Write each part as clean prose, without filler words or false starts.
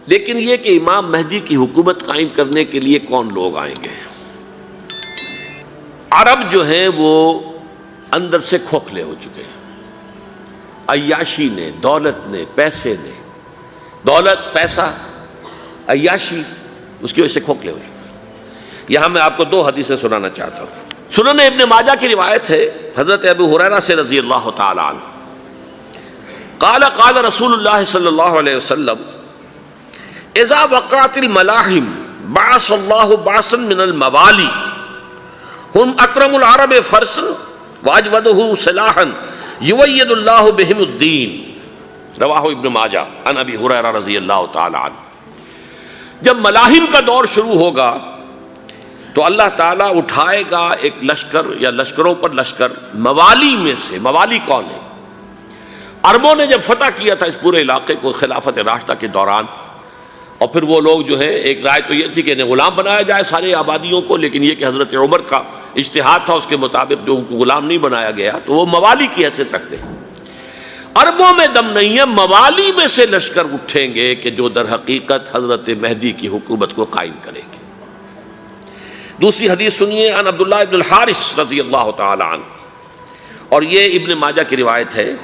لیکن یہ کہ امام مہدی کی حکومت قائم کرنے کے لیے کون لوگ آئیں گے؟ عرب جو ہیں وہ اندر سے کھوکھلے ہو چکے ہیں، عیاشی نے، دولت نے، پیسے نے، دولت، پیسہ، عیاشی، اس کی وجہ سے کھوکھلے ہو چکے ہیں۔ یہاں میں آپ کو دو حدیثیں سنانا چاہتا ہوں۔ سنن ابن ماجہ کی روایت ہے حضرت ابو ہریرہ سے رضی اللہ تعالی عنہ، قال قال رسول اللہ صلی اللہ علیہ وسلم اذا وقعت الملاحم بعث اللہ بعثا من الموالی ہم اکرم العرب فرسا واجودہ سلاحا یوید اللہ بہم الدین، رواہ ابن ماجہ عن ابی ہریرہ رضی اللہ تعالی عنہ۔ جب ملاحم کا دور شروع ہوگا تو اللہ تعالیٰ اٹھائے گا ایک لشکر یا لشکروں پر لشکر موالی میں سے۔ موالی کون ہے؟ عربوں نے جب فتح کیا تھا اس پورے علاقے کو خلافت راشدہ کے دوران، اور پھر وہ لوگ جو ہے، ایک رائے تو یہ تھی کہ انہیں غلام بنایا جائے سارے آبادیوں کو، لیکن یہ کہ حضرت عمر کا اجتہاد تھا، اس کے مطابق جو ان کو غلام نہیں بنایا گیا تو وہ موالی کی حیثیت رکھتے ہیں۔ عربوں میں دم نہیں ہے، موالی میں سے لشکر اٹھیں گے کہ جو در حقیقت حضرت مہدی کی حکومت کو قائم کریں گے۔ دوسری حدیث سنیے، عن عبداللہ ابن الحارث رضی اللہ تعالی عنہ، اور یہ ابن ماجہ کی روایت ہے،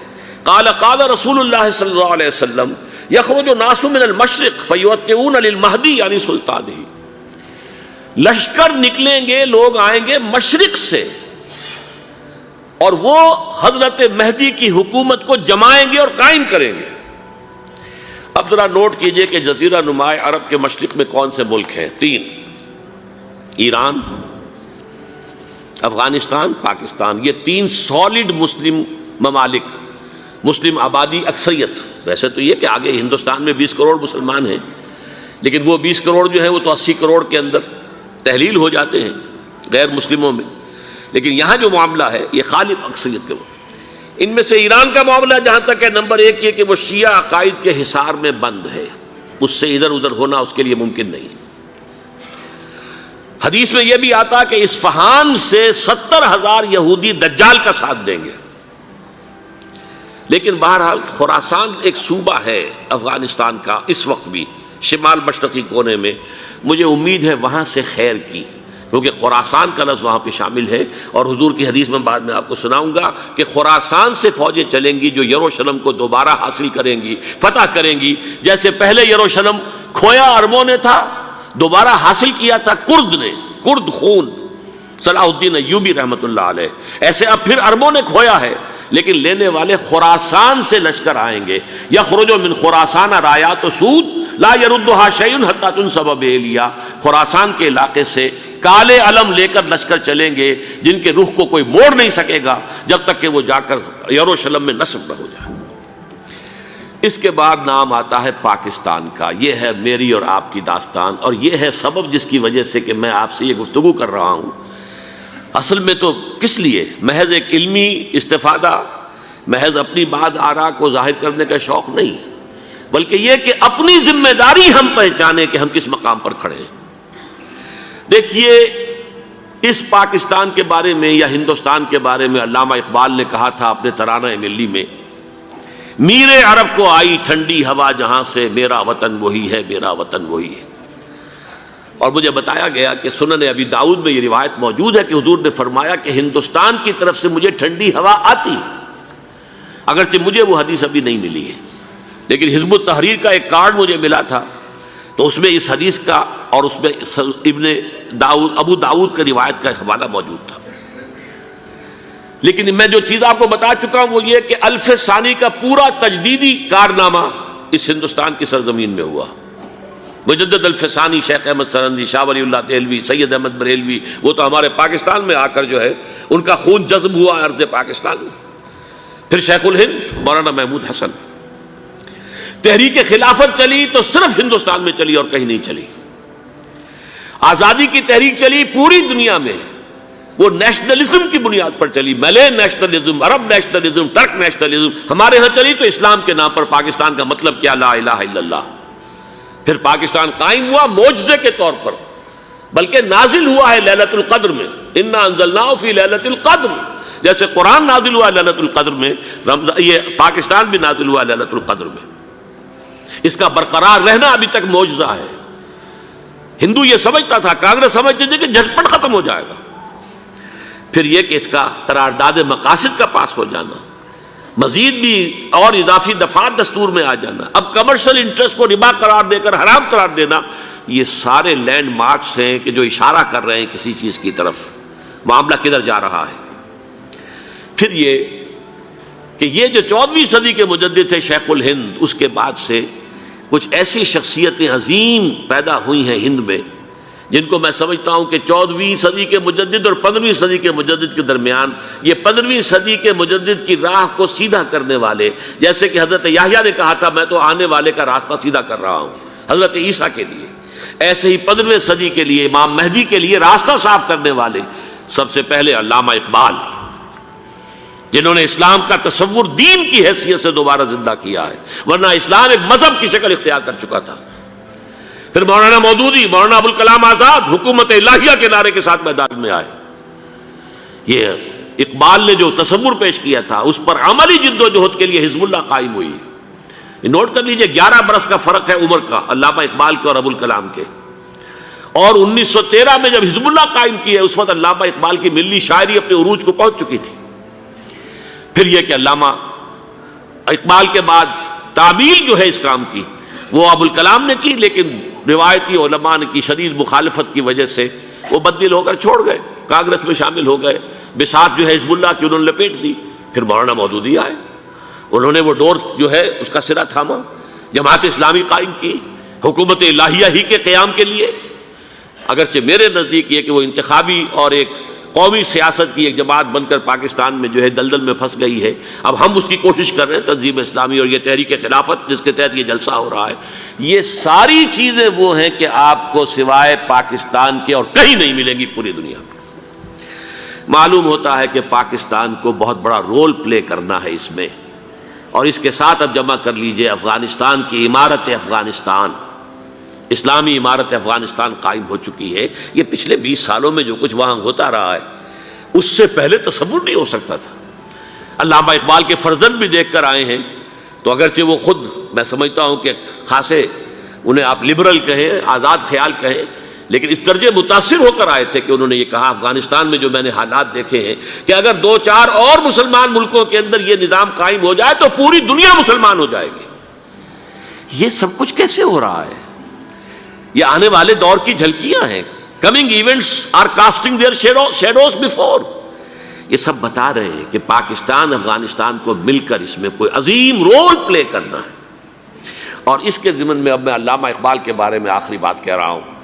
قال قال رسول اللہ صلی اللہ علیہ وسلم یخرج الناس من المشرق فیوطئون للمہدی یعنی سلطانہ، لشکر نکلیں گے، لوگ آئیں گے مشرق سے، اور وہ حضرت مہدی کی حکومت کو جمائیں گے اور قائم کریں گے۔ اب ذرا نوٹ کیجئے کہ جزیرہ نماء عرب کے مشرق میں کون سے ملک ہیں؟ تین: ایران، افغانستان، پاکستان۔ یہ تین سالڈ مسلم ممالک، مسلم آبادی اکثریت۔ ویسے تو یہ کہ آگے ہندوستان میں 20 کروڑ مسلمان ہیں، لیکن وہ 20 کروڑ جو ہیں وہ تو 80 کروڑ کے اندر تحلیل ہو جاتے ہیں غیر مسلموں میں، لیکن یہاں جو معاملہ ہے یہ غالب اکثریت کے۔ ان میں سے ایران کا معاملہ جہاں تک ہے، نمبر 1 یہ کہ وہ شیعہ عقائد کے حصار میں بند ہے، اس سے ادھر ادھر ہونا اس کے لیے ممکن نہیں۔ حدیث میں یہ بھی آتا کہ اصفہان سے 70,000 یہودی دجال کا ساتھ دیں گے۔ لیکن بہرحال خراسان ایک صوبہ ہے افغانستان کا اس وقت بھی، شمال مشرقی کونے میں، مجھے امید ہے وہاں سے خیر کی، کیونکہ خراسان کا لفظ وہاں پہ شامل ہے، اور حضور کی حدیث میں بعد میں آپ کو سناؤں گا کہ خراسان سے فوجیں چلیں گی جو یروشلم کو دوبارہ حاصل کریں گی، فتح کریں گی۔ جیسے پہلے یروشلم کھویا عربوں نے تھا، دوبارہ حاصل کیا تھا کرد نے، کرد خون صلاح الدین ایوبی رحمۃ اللہ علیہ، ایسے اب پھر عربوں نے کھویا ہے، لیکن لینے والے خراسان سے لشکر آئیں گے۔ یخرج من خراسان رایات سود لا یردها شیء حتی تنصب بإیلیا، خراسان کے علاقے سے کالے علم لے کر لشکر چلیں گے جن کے رخ کو کوئی موڑ نہیں سکے گا جب تک کہ وہ جا کر یروشلم میں نصب نہ ہو جائے۔ اس کے بعد نام آتا ہے پاکستان کا۔ یہ ہے میری اور آپ کی داستان، اور یہ ہے سبب جس کی وجہ سے کہ میں آپ سے یہ گفتگو کر رہا ہوں۔ اصل میں تو کس لیے؟ محض ایک علمی استفادہ، محض اپنی بات آراء کو ظاہر کرنے کا شوق نہیں، بلکہ یہ کہ اپنی ذمہ داری ہم پہچانیں کہ ہم کس مقام پر کھڑے ہیں۔ دیکھیے، اس پاکستان کے بارے میں یا ہندوستان کے بارے میں علامہ اقبال نے کہا تھا اپنے ترانہ ملی میں، میر عرب کو آئی ٹھنڈی ہوا جہاں سے، میرا وطن وہی ہے، میرا وطن وہی ہے۔ اور مجھے بتایا گیا کہ سنن ابی داؤد میں یہ روایت موجود ہے کہ حضور نے فرمایا کہ ہندوستان کی طرف سے مجھے ٹھنڈی ہوا آتی ہے، اگرچہ مجھے وہ حدیث ابھی نہیں ملی ہے، لیکن حزب التحریر کا ایک کارڈ مجھے ملا تھا، تو اس میں اس حدیث کا اور اس میں ابو داؤد کی روایت کا حوالہ موجود تھا۔ لیکن میں جو چیز آپ کو بتا چکا ہوں وہ یہ کہ الف ثانی کا پورا تجدیدی کارنامہ اس ہندوستان کی سرزمین میں ہوا۔ مجدد الف ثانی شیخ احمد سرندی، شاہ ولی اللہ دہلوی، سید احمد بریلوی، وہ تو ہمارے پاکستان میں آ کر جو ہے ان کا خون جذب ہوا ارض پاکستان میں۔ پھر شیخ الہند مولانا محمود حسن۔ تحریک خلافت چلی تو صرف ہندوستان میں چلی اور کہیں نہیں چلی۔ آزادی کی تحریک چلی پوری دنیا میں، وہ نیشنلزم کی بنیاد پر چلی، ملے نیشنلزم، عرب نیشنلزم، ترک نیشنلزم۔ ہمارے ہاں چلی تو اسلام کے نام پر، پاکستان کا مطلب کیا؟ لا الہ الا اللہ۔ پھر پاکستان قائم ہوا معجزے کے طور پر، بلکہ نازل ہوا ہے لیلۃ القدر میں، انا انزلناہ فی لیلۃ القدر، جیسے قرآن نازل ہوا لیلۃ القدر میں، یہ پاکستان بھی نازل ہوا لیلۃ القدر میں۔ اس کا برقرار رہنا ابھی تک معجزہ ہے۔ ہندو یہ سمجھتا تھا، کانگریس سمجھتی تھی کہ جھٹپٹ ختم ہو جائے گا۔ پھر یہ کہ اس کا قرارداد مقاصد کا پاس ہو جانا، مزید بھی اور اضافی دفعات دستور میں آ جانا، اب کمرشل انٹرسٹ کو ربا قرار دے کر حرام قرار دینا، یہ سارے لینڈ مارکس ہیں کہ جو اشارہ کر رہے ہیں کسی چیز کی طرف، معاملہ کدھر جا رہا ہے۔ پھر یہ کہ یہ جو 14ویں صدی کے مجدد تھے شیخ الہند، اس کے بعد سے کچھ ایسی شخصیتیں عظیم پیدا ہوئی ہیں ہند میں، جن کو میں سمجھتا ہوں کہ 14ویں صدی کے مجدد اور 15ویں صدی کے مجدد کے درمیان یہ 15ویں صدی کے مجدد کی راہ کو سیدھا کرنے والے، جیسے کہ حضرت یحییٰ نے کہا تھا میں تو آنے والے کا راستہ سیدھا کر رہا ہوں حضرت عیسیٰ کے لیے، ایسے ہی 15ویں صدی کے لیے امام مہدی کے لیے راستہ صاف کرنے والے سب سے پہلے علامہ اقبال، جنہوں نے اسلام کا تصور دین کی حیثیت سے دوبارہ زندہ کیا ہے، ورنہ اسلام ایک مذہب کی شکل اختیار کر چکا تھا۔ پھر مولانا مودودی، مولانا ابوالکلام آزاد حکومت الہیہ کے نعرے کے ساتھ میدان میں آئے۔ یہ اقبال نے جو تصور پیش کیا تھا اس پر عملی جد و جہد کے لیے حزب اللہ قائم ہوئی۔ نوٹ کر لیجئے 11 برس کا فرق ہے عمر کا علامہ اقبال کے اور ابوالکلام کے، اور 1913 میں جب حزب اللہ قائم کی ہے اس وقت علامہ اقبال کی ملی شاعری اپنے عروج کو پہنچ چکی تھی۔ پھر یہ کہ علامہ اقبال کے بعد تعمیل جو ہے اس کام کی وہ ابوالکلام نے کی، لیکن روایتی علماء کی شدید مخالفت کی وجہ سے وہ بددل ہو کر چھوڑ گئے، کانگریس میں شامل ہو گئے، بساط جو ہے حزب اللہ کی انہوں نے لپیٹ دی۔ پھر مولانا مودودی آئے، انہوں نے وہ ڈور جو ہے اس کا سرا تھاما، جماعت اسلامی قائم کی حکومت الہیہ ہی کے قیام کے لیے۔ اگرچہ میرے نزدیک یہ کہ وہ انتخابی اور ایک قومی سیاست کی ایک جماعت بن کر پاکستان میں جو ہے دلدل میں پھنس گئی ہے، اب ہم اس کی کوشش کر رہے ہیں تنظیم اسلامی اور یہ تحریک خلافت جس کے تحت یہ جلسہ ہو رہا ہے، یہ ساری چیزیں وہ ہیں کہ آپ کو سوائے پاکستان کے اور کہیں نہیں ملیں گی پوری دنیا میں۔ معلوم ہوتا ہے کہ پاکستان کو بہت بڑا رول پلے کرنا ہے اس میں، اور اس کے ساتھ اب جمع کر لیجئے افغانستان کی عمارت افغانستان، اسلامی عمارت افغانستان قائم ہو چکی ہے۔ یہ پچھلے 20 سالوں میں جو کچھ وہاں ہوتا رہا ہے اس سے پہلے تصور نہیں ہو سکتا تھا۔ علامہ اقبال کے فرزند بھی دیکھ کر آئے ہیں، تو اگرچہ وہ خود میں سمجھتا ہوں کہ خاصے انہیں آپ لبرل کہیں، آزاد خیال کہیں، لیکن اس درجے متاثر ہو کر آئے تھے کہ انہوں نے یہ کہا افغانستان میں جو میں نے حالات دیکھے ہیں کہ اگر 2-4 اور مسلمان ملکوں کے اندر یہ نظام قائم ہو جائے تو پوری دنیا مسلمان ہو جائے گی۔ یہ سب کچھ کیسے ہو رہا ہے؟ یہ آنے والے دور کی جھلکیاں ہیں۔ Coming events are casting their shadows before. یہ سب بتا رہے ہیں کہ پاکستان افغانستان کو مل کر اس میں کوئی عظیم رول پلے کرنا ہے، اور اس کے ضمن میں اب میں علامہ اقبال کے بارے میں آخری بات کہہ رہا ہوں۔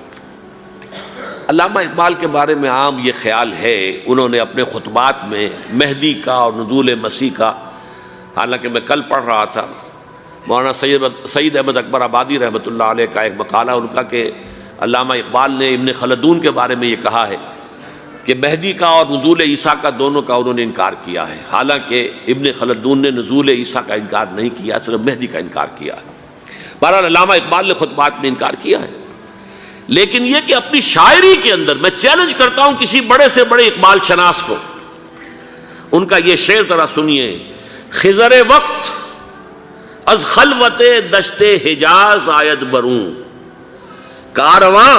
علامہ اقبال کے بارے میں عام یہ خیال ہے، انہوں نے اپنے خطبات میں مہدی کا اور نزول مسیح کا، حالانکہ میں کل پڑھ رہا تھا مولانا سید احمد اکبر آبادی رحمۃ اللہ علیہ کا ایک مقالہ ان کا کہ علامہ اقبال نے ابن خلدون کے بارے میں یہ کہا ہے کہ مہدی کا اور نزول عیسیٰ کا دونوں کا انہوں نے انکار کیا ہے، حالانکہ ابن خلدون نے نزول عیسیٰ کا انکار نہیں کیا، صرف مہدی کا انکار کیا ہے۔ بہرحال علامہ اقبال نے خطبات میں انکار کیا ہے، لیکن یہ کہ اپنی شاعری کے اندر میں چیلنج کرتا ہوں کسی بڑے سے بڑے اقبال شناس کو، ان کا یہ شعر ذرا سنیے: خضر وقت از خلوت دشت حجاز آید بروں، کارواں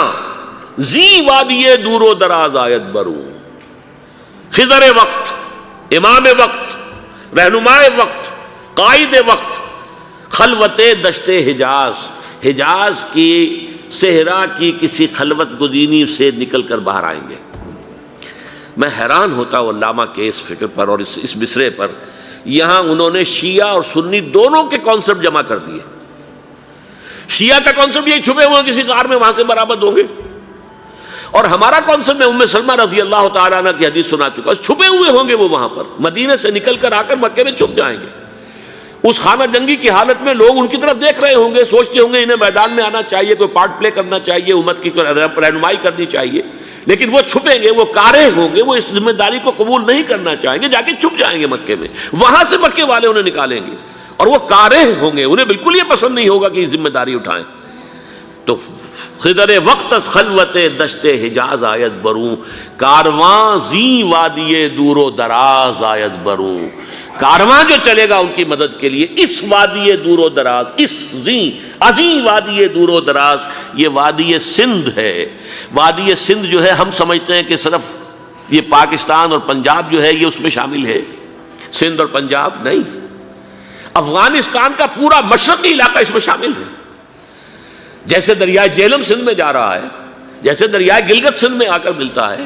زی وادی دور و دراز آید بروں۔ خضر وقت، امام وقت، رہنمائے وقت، قائد وقت، خلوت دشت حجاز، حجاز کی صحرا کی کسی خلوت گزینی سے نکل کر باہر آئیں گے۔ میں حیران ہوتا ہوں علامہ کے اس فکر پر اور اس مصرے پر۔ یہاں انہوں نے شیعہ اور سنی دونوں کے کانسیپٹ جمع کر دیے۔ شیعہ کا کانسیپٹ یہ چھپے ہوئے کسی غار میں وہاں سے برآمد ہوں گے، اور ہمارا کانسیپٹ میں ام سلمہ رضی اللہ تعالیٰ عنہ کی حدیث سنا چکا، چھپے ہوئے ہوں گے وہ وہاں پر، مدینے سے نکل کر آ کر مکے میں چھپ جائیں گے۔ اس خانہ جنگی کی حالت میں لوگ ان کی طرف دیکھ رہے ہوں گے، سوچتے ہوں گے انہیں میدان میں آنا چاہیے، کوئی پارٹ پلے کرنا چاہیے، امت کی رہنمائی کرنی چاہیے، لیکن وہ چھپیں گے، وہ کارہ ہوں گے، وہ اس ذمہ داری کو قبول نہیں کرنا چاہیں گے، جا کے چھپ جائیں گے مکے میں، وہاں سے مکے والے انہیں نکالیں گے، اور وہ کارہ ہوں گے، انہیں بالکل یہ پسند نہیں ہوگا کہ یہ ذمہ داری اٹھائیں۔ تو خضر وقت از خلوت دشت حجاز آیت بروں، کارواں زی وادی دور و دراز آیت بروں۔ کارواں جو چلے گا ان کی مدد کے لیے اس وادی دور و دراز، اس عظیم وادی دور و دراز، یہ وادی سندھ ہے۔ وادی سندھ جو ہے ہم سمجھتے ہیں کہ صرف یہ پاکستان اور پنجاب جو ہے یہ اس میں شامل ہے، سندھ اور پنجاب نہیں، افغانستان کا پورا مشرقی علاقہ اس میں شامل ہے۔ جیسے دریائے جہلم سندھ میں جا رہا ہے، جیسے دریائے گلگت سندھ میں آ کر ملتا ہے،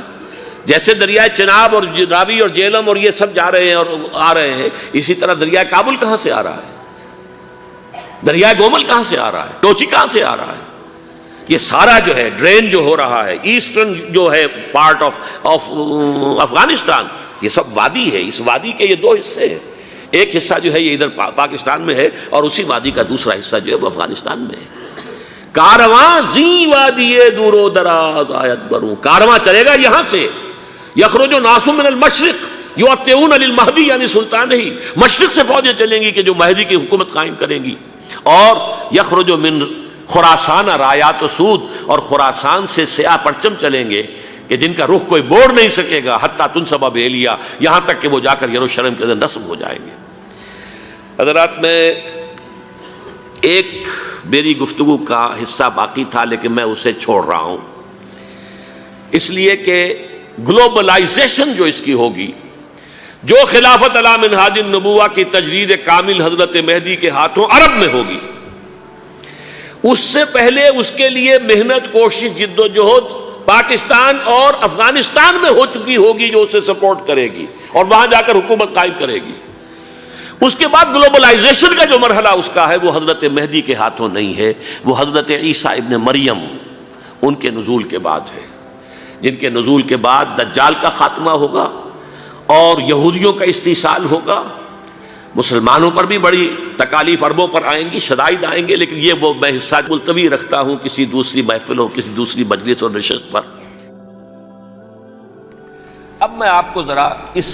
جیسے دریائے چناب اور راوی اور جہلم اور یہ سب جا رہے ہیں اور آ رہے ہیں، اسی طرح دریائے کابل کہاں سے آ رہا ہے، دریائے گومل کہاں سے آ رہا ہے، ٹوچی کہاں سے آ رہا ہے، یہ سارا جو ہے ڈرین جو ہو رہا ہے ایسٹرن جو ہے پارٹ آف افغانستان، یہ سب وادی ہے۔ اس وادی کے یہ دو حصے ہیں، ایک حصہ جو ہے یہ ادھر پاکستان میں ہے اور اسی وادی کا دوسرا حصہ جو ہے وہ افغانستان میں ہے۔ کارواں زی وادی دور و دراز آیت بروں، کارواں چلے گا یہاں سے، یخرج ناس من المشرق یؤتون للمہدی یعنی سلطان ہی، مشرق سے فوجیں چلیں گی کہ جو مہدی کی حکومت قائم کریں گی، اور یخرج من خراسان رایات و سود، اور خراسان سے سیاہ پرچم چلیں گے کہ جن کا رخ کوئی موڑ نہیں سکے گا، حتیٰ تنصب بیلیا، یہاں تک کہ وہ جا کر یروشلم کے اندر نصب ہو جائیں گے۔ حضرات، میں ایک میری گفتگو کا حصہ باقی تھا لیکن میں اسے چھوڑ رہا ہوں، اس لیے کہ گلوبلائزیشن جو اس کی ہوگی، جو خلافت علی منہاج النبوہ کی تجرید کامل حضرت مہدی کے ہاتھوں عرب میں ہوگی، اس سے پہلے اس کے لیے محنت، کوشش، جد و جہد پاکستان اور افغانستان میں ہو چکی ہوگی جو اسے سپورٹ کرے گی اور وہاں جا کر حکومت قائم کرے گی۔ اس کے بعد گلوبلائزیشن کا جو مرحلہ اس کا ہے وہ حضرت مہدی کے ہاتھوں نہیں ہے، وہ حضرت عیسیٰ ابن مریم ان کے نزول کے بعد ہے، جن کے نزول کے بعد دجال کا خاتمہ ہوگا اور یہودیوں کا استحصال ہوگا، مسلمانوں پر بھی بڑی تکالیف عربوں پر آئیں گی، شدائد آئیں گے، لیکن یہ وہ میں حصہ ملتوی رکھتا ہوں کسی دوسری محفل اور کسی دوسری مجلس اور نشست پر۔ اب میں آپ کو ذرا اس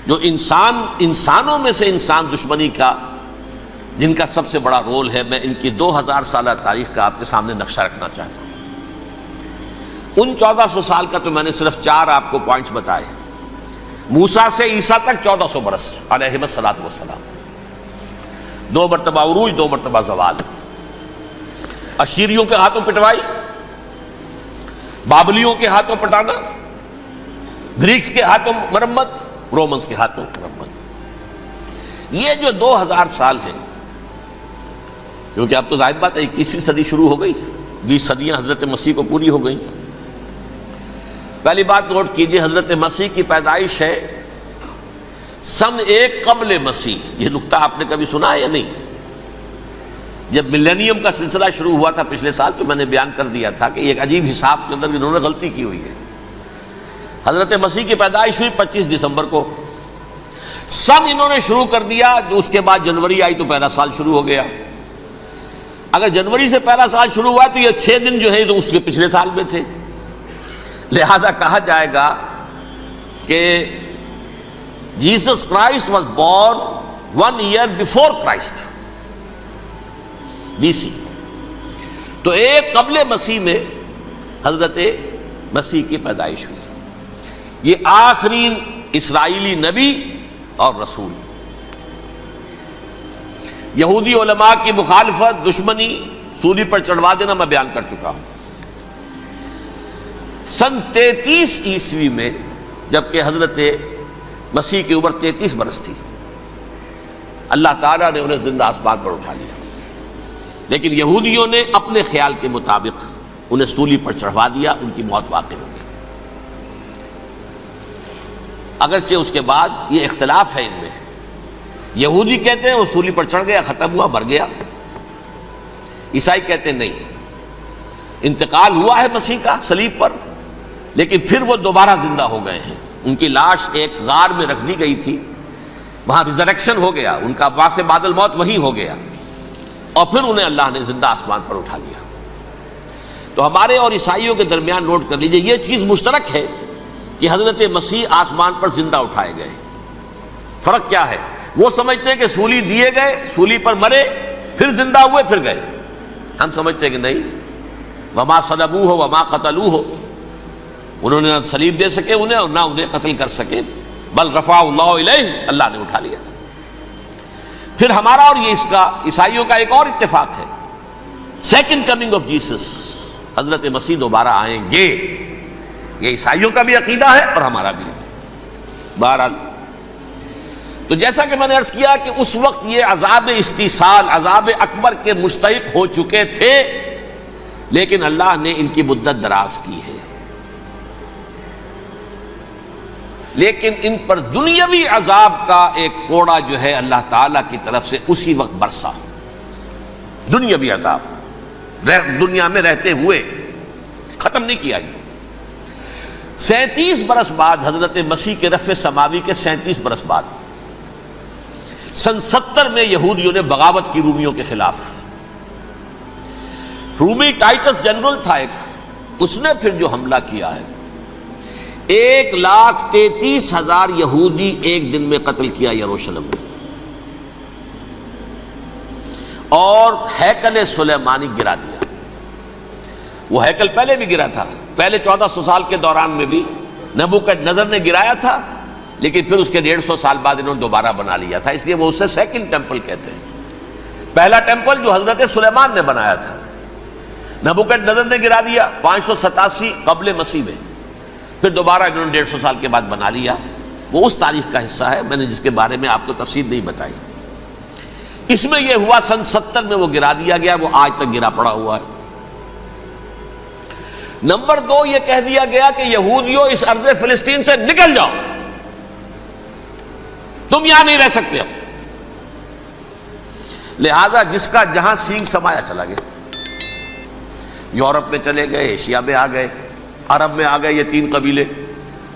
جو انسانوں میں سے انسان دشمنی کا جن کا سب سے بڑا رول ہے، میں ان کی 2000 سالہ تاریخ کا آپ کے سامنے نقشہ رکھنا چاہتا ہوں۔ ان 1400 سال کا تو میں نے صرف 4 آپ کو پوائنٹس بتائے، موسیٰ سے عیسیٰ تک 1400 برس علیہ الصلوۃ والسلام، 2 مرتبہ عروج، 2 مرتبہ زوال، اشیریوں کے ہاتھوں پٹوائی، بابلیوں کے ہاتھوں پٹانا، گریکس کے ہاتھوں مرمت، رومنز کے ہاتھوں مرمت۔ یہ جو 2000 سال ہیں، کیونکہ اب تو ظاہر بات ہے 21ویں صدی شروع ہو گئی، 20 صدیاں حضرت مسیح کو پوری ہو گئیں۔ پہلی بات نوٹ کیجئے، حضرت مسیح کی پیدائش ہے سن 1 قبل مسیح۔ یہ نقطہ آپ نے کبھی سنا ہے یا نہیں؟ جب ملینیم کا سلسلہ شروع ہوا تھا پچھلے سال تو میں نے بیان کر دیا تھا کہ ایک عجیب حساب کے اندر انہوں نے غلطی کی ہوئی ہے۔ حضرت مسیح کی پیدائش ہوئی 25 دسمبر کو، سن انہوں نے شروع کر دیا، اس کے بعد جنوری آئی تو پہلا سال شروع ہو گیا۔ اگر جنوری سے پہلا سال شروع ہوا تو یہ 6 دن جو ہے تو اس کے پچھلے سال میں تھے، لہذا کہا جائے گا کہ Jesus Christ was born 1 year before Christ, BC۔ تو 1 قبل مسیح میں حضرت مسیح کی پیدائش ہوئی۔ یہ آخری اسرائیلی نبی اور رسول۔ یہودی علماء کی مخالفت، دشمنی، سولی پر چڑھوا دینا میں بیان کر چکا ہوں۔ سن 33 عیسوی میں جبکہ حضرت مسیح کی عمر 33 برس تھی، اللہ تعالیٰ نے انہیں زندہ آسمان پر اٹھا لیا، لیکن یہودیوں نے اپنے خیال کے مطابق انہیں سولی پر چڑھوا دیا، ان کی موت واقع ہو گئی۔ اگرچہ اس کے بعد یہ اختلاف ہے ان میں، یہودی کہتے ہیں وہ سولی پر چڑھ گیا، ختم ہوا، مر گیا، عیسائی کہتے ہیں نہیں، انتقال ہوا ہے مسیح کا صلیب پر، لیکن پھر وہ دوبارہ زندہ ہو گئے ہیں۔ ان کی لاش ایک غار میں رکھ دی گئی تھی، وہاں ریزریکشن ہو گیا، ان کا وہاں سے بعد الموت وہی ہو گیا، اور پھر انہیں اللہ نے زندہ آسمان پر اٹھا لیا۔ تو ہمارے اور عیسائیوں کے درمیان نوٹ کر لیجئے، یہ چیز مشترک ہے کہ حضرت مسیح آسمان پر زندہ اٹھائے گئے۔ فرق کیا ہے؟ وہ سمجھتے ہیں کہ سولی دیے گئے، سولی پر مرے، پھر زندہ ہوئے، پھر گئے۔ ہم سمجھتے ہیں کہ نہیں، وما صلبوہ وما قتلوہ، انہوں نے نہ صلیب دے سکے انہیں اور نہ انہیں قتل کر سکے، بل رفع اللہ الیہ، اللہ نے اٹھا لیا۔ پھر ہمارا اور یہ اس کا عیسائیوں کا ایک اور اتفاق ہے، سیکنڈ کمنگ آف جیسس، حضرت مسیح دوبارہ آئیں گے، یہ عیسائیوں کا بھی عقیدہ ہے اور ہمارا بھی۔ بہرحال تو جیسا کہ میں نے عرض کیا کہ اس وقت یہ عذاب استیصال، عذاب اکبر کے مستحق ہو چکے تھے، لیکن اللہ نے ان کی مدت دراز کی ہے، لیکن ان پر دنیاوی عذاب کا ایک کوڑا جو ہے اللہ تعالیٰ کی طرف سے اسی وقت برسا، دنیاوی عذاب دنیا میں رہتے ہوئے ختم نہیں کیا۔ 37 برس بعد، حضرت مسیح کے رفع سماوی کے 37 برس بعد، سن 70 میں یہودیوں نے بغاوت کی رومیوں کے خلاف۔ رومی ٹائٹس جنرل تھا ایک، اس نے پھر جو حملہ کیا ہے، 1,33,000 یہودی ایک دن میں قتل کیا یروشلم میں، اور ہیکل سلیمانی گرا دیا۔ وہ ہیکل پہلے بھی گرا تھا، پہلے 1400 سال کے دوران میں بھی نبوکڈنضر نے گرایا تھا، لیکن پھر اس کے 150 سال بعد انہوں نے دوبارہ بنا لیا تھا، اس لیے وہ اسے سیکنڈ ٹیمپل کہتے ہیں۔ پہلا ٹیمپل جو حضرت سلیمان نے بنایا تھا، نبوکڈنضر نے گرا دیا 587 قبل مسیح میں، پھر دوبارہ انہوں نے 150 سال کے بعد بنا لیا۔ وہ اس تاریخ کا حصہ ہے، میں نے جس کے بارے میں آپ کو تفصیل نہیں بتائی۔ اس میں یہ ہوا سن 70 میں وہ گرا دیا گیا، وہ آج تک گرا پڑا ہوا ہے۔ نمبر 2، یہ کہہ دیا گیا کہ یہودیوں اس ارض فلسطین سے نکل جاؤ، تم یہاں نہیں رہ سکتے اب۔ لہذا جس کا جہاں سینگ سمایا چلا گیا، یورپ میں چلے گئے، ایشیا میں آ گئے، عرب میں آ گئے، یہ 3 قبیلے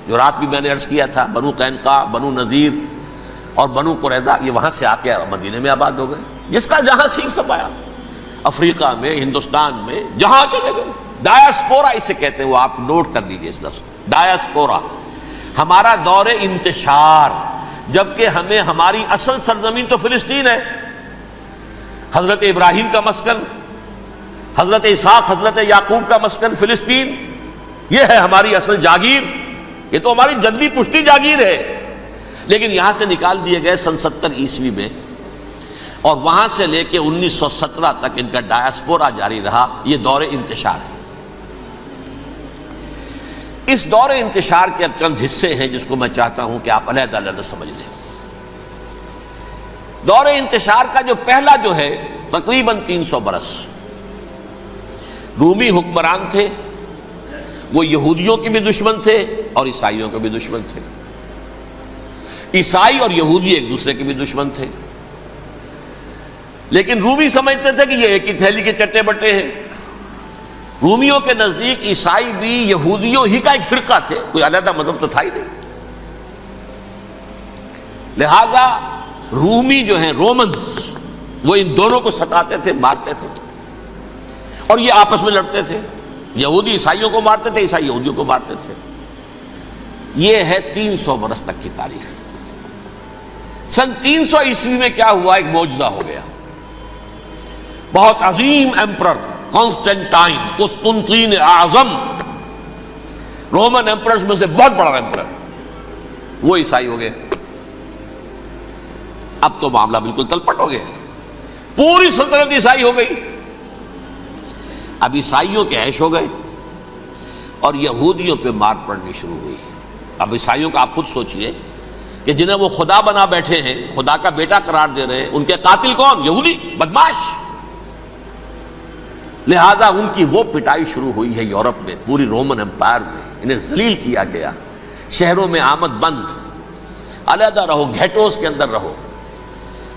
جو رات بھی میں نے عرض کیا تھا، بنو قینقاع، بنو نذیر اور بنو قریظہ، یہ وہاں سے آ کے مدینے میں آباد ہو گئے، جس کا جہاں سینگ سمایا، افریقہ میں، ہندوستان میں، جہاں چلے گئے۔ ڈایاسپورا اسے کہتے ہیں، وہ آپ نوٹ کر لیجیے اس لفظ کو، ڈایاسپورا، ہمارا دور انتشار، جبکہ ہمیں ہماری اصل سرزمین تو فلسطین ہے، حضرت ابراہیم کا مسکن، حضرت اسحاق، حضرت یعقوب کا مسکن فلسطین، یہ ہے ہماری اصل جاگیر، یہ تو ہماری جدی پشتی جاگیر ہے، لیکن یہاں سے نکال دیے گئے سن 70 عیسوی میں، اور وہاں سے لے کے 1917 تک ان کا ڈایاسپورا جاری رہا۔ یہ دور انتشار ہے۔ اس دور انتشار کے اب چند حصے ہیں جس کو میں چاہتا ہوں کہ آپ علیحدہ علیحدہ سمجھ لیں۔ دور انتشار کا جو پہلا جو ہے تقریباً 300 برس، رومی حکمران تھے، وہ یہودیوں کے بھی دشمن تھے اور عیسائیوں کے بھی دشمن تھے، عیسائی اور یہودی ایک دوسرے کے بھی دشمن تھے، لیکن رومی سمجھتے تھے کہ یہ ایک ہی تھیلی کے چٹے بٹے ہیں۔ رومیوں کے نزدیک عیسائی بھی یہودیوں ہی کا ایک فرقہ تھے، کوئی علیحدہ مذہب تو تھا ہی نہیں۔ لہذا رومی جو ہیں رومنز، وہ ان دونوں کو ستاتے تھے، مارتے تھے، اور یہ آپس میں لڑتے تھے، یہودی عیسائیوں کو مارتے تھے، عیسائی یہودیوں کو مارتے تھے۔ یہ ہے 300 برس تک کی تاریخ۔ سن 300 عیسوی میں کیا ہوا؟ ایک معجزہ ہو گیا۔ بہت عظیم ایمپرر کانسٹینٹائن، قسطنطین اعظم، رومن ایمپررز میں سے بہت بڑا ایمپرر، وہ عیسائی ہو گئے۔ اب تو معاملہ بالکل تلپٹ ہو گیا، پوری سلطنت عیسائی ہو گئی۔ اب عیسائیوں کے عیش ہو گئے اور یہودیوں پہ مار پڑنی شروع ہوئی۔ اب عیسائیوں کا آپ خود سوچئے کہ جنہیں وہ خدا بنا بیٹھے ہیں، خدا کا بیٹا قرار دے رہے ہیں، ان کے قاتل کون؟ یہودی بدماش۔ لہذا ان کی وہ پٹائی شروع ہوئی ہے یورپ میں، پوری رومن امپائر میں، انہیں ذلیل کیا گیا، شہروں میں آمد بند، علیحدہ رہو، گھیٹوز کے اندر رہو۔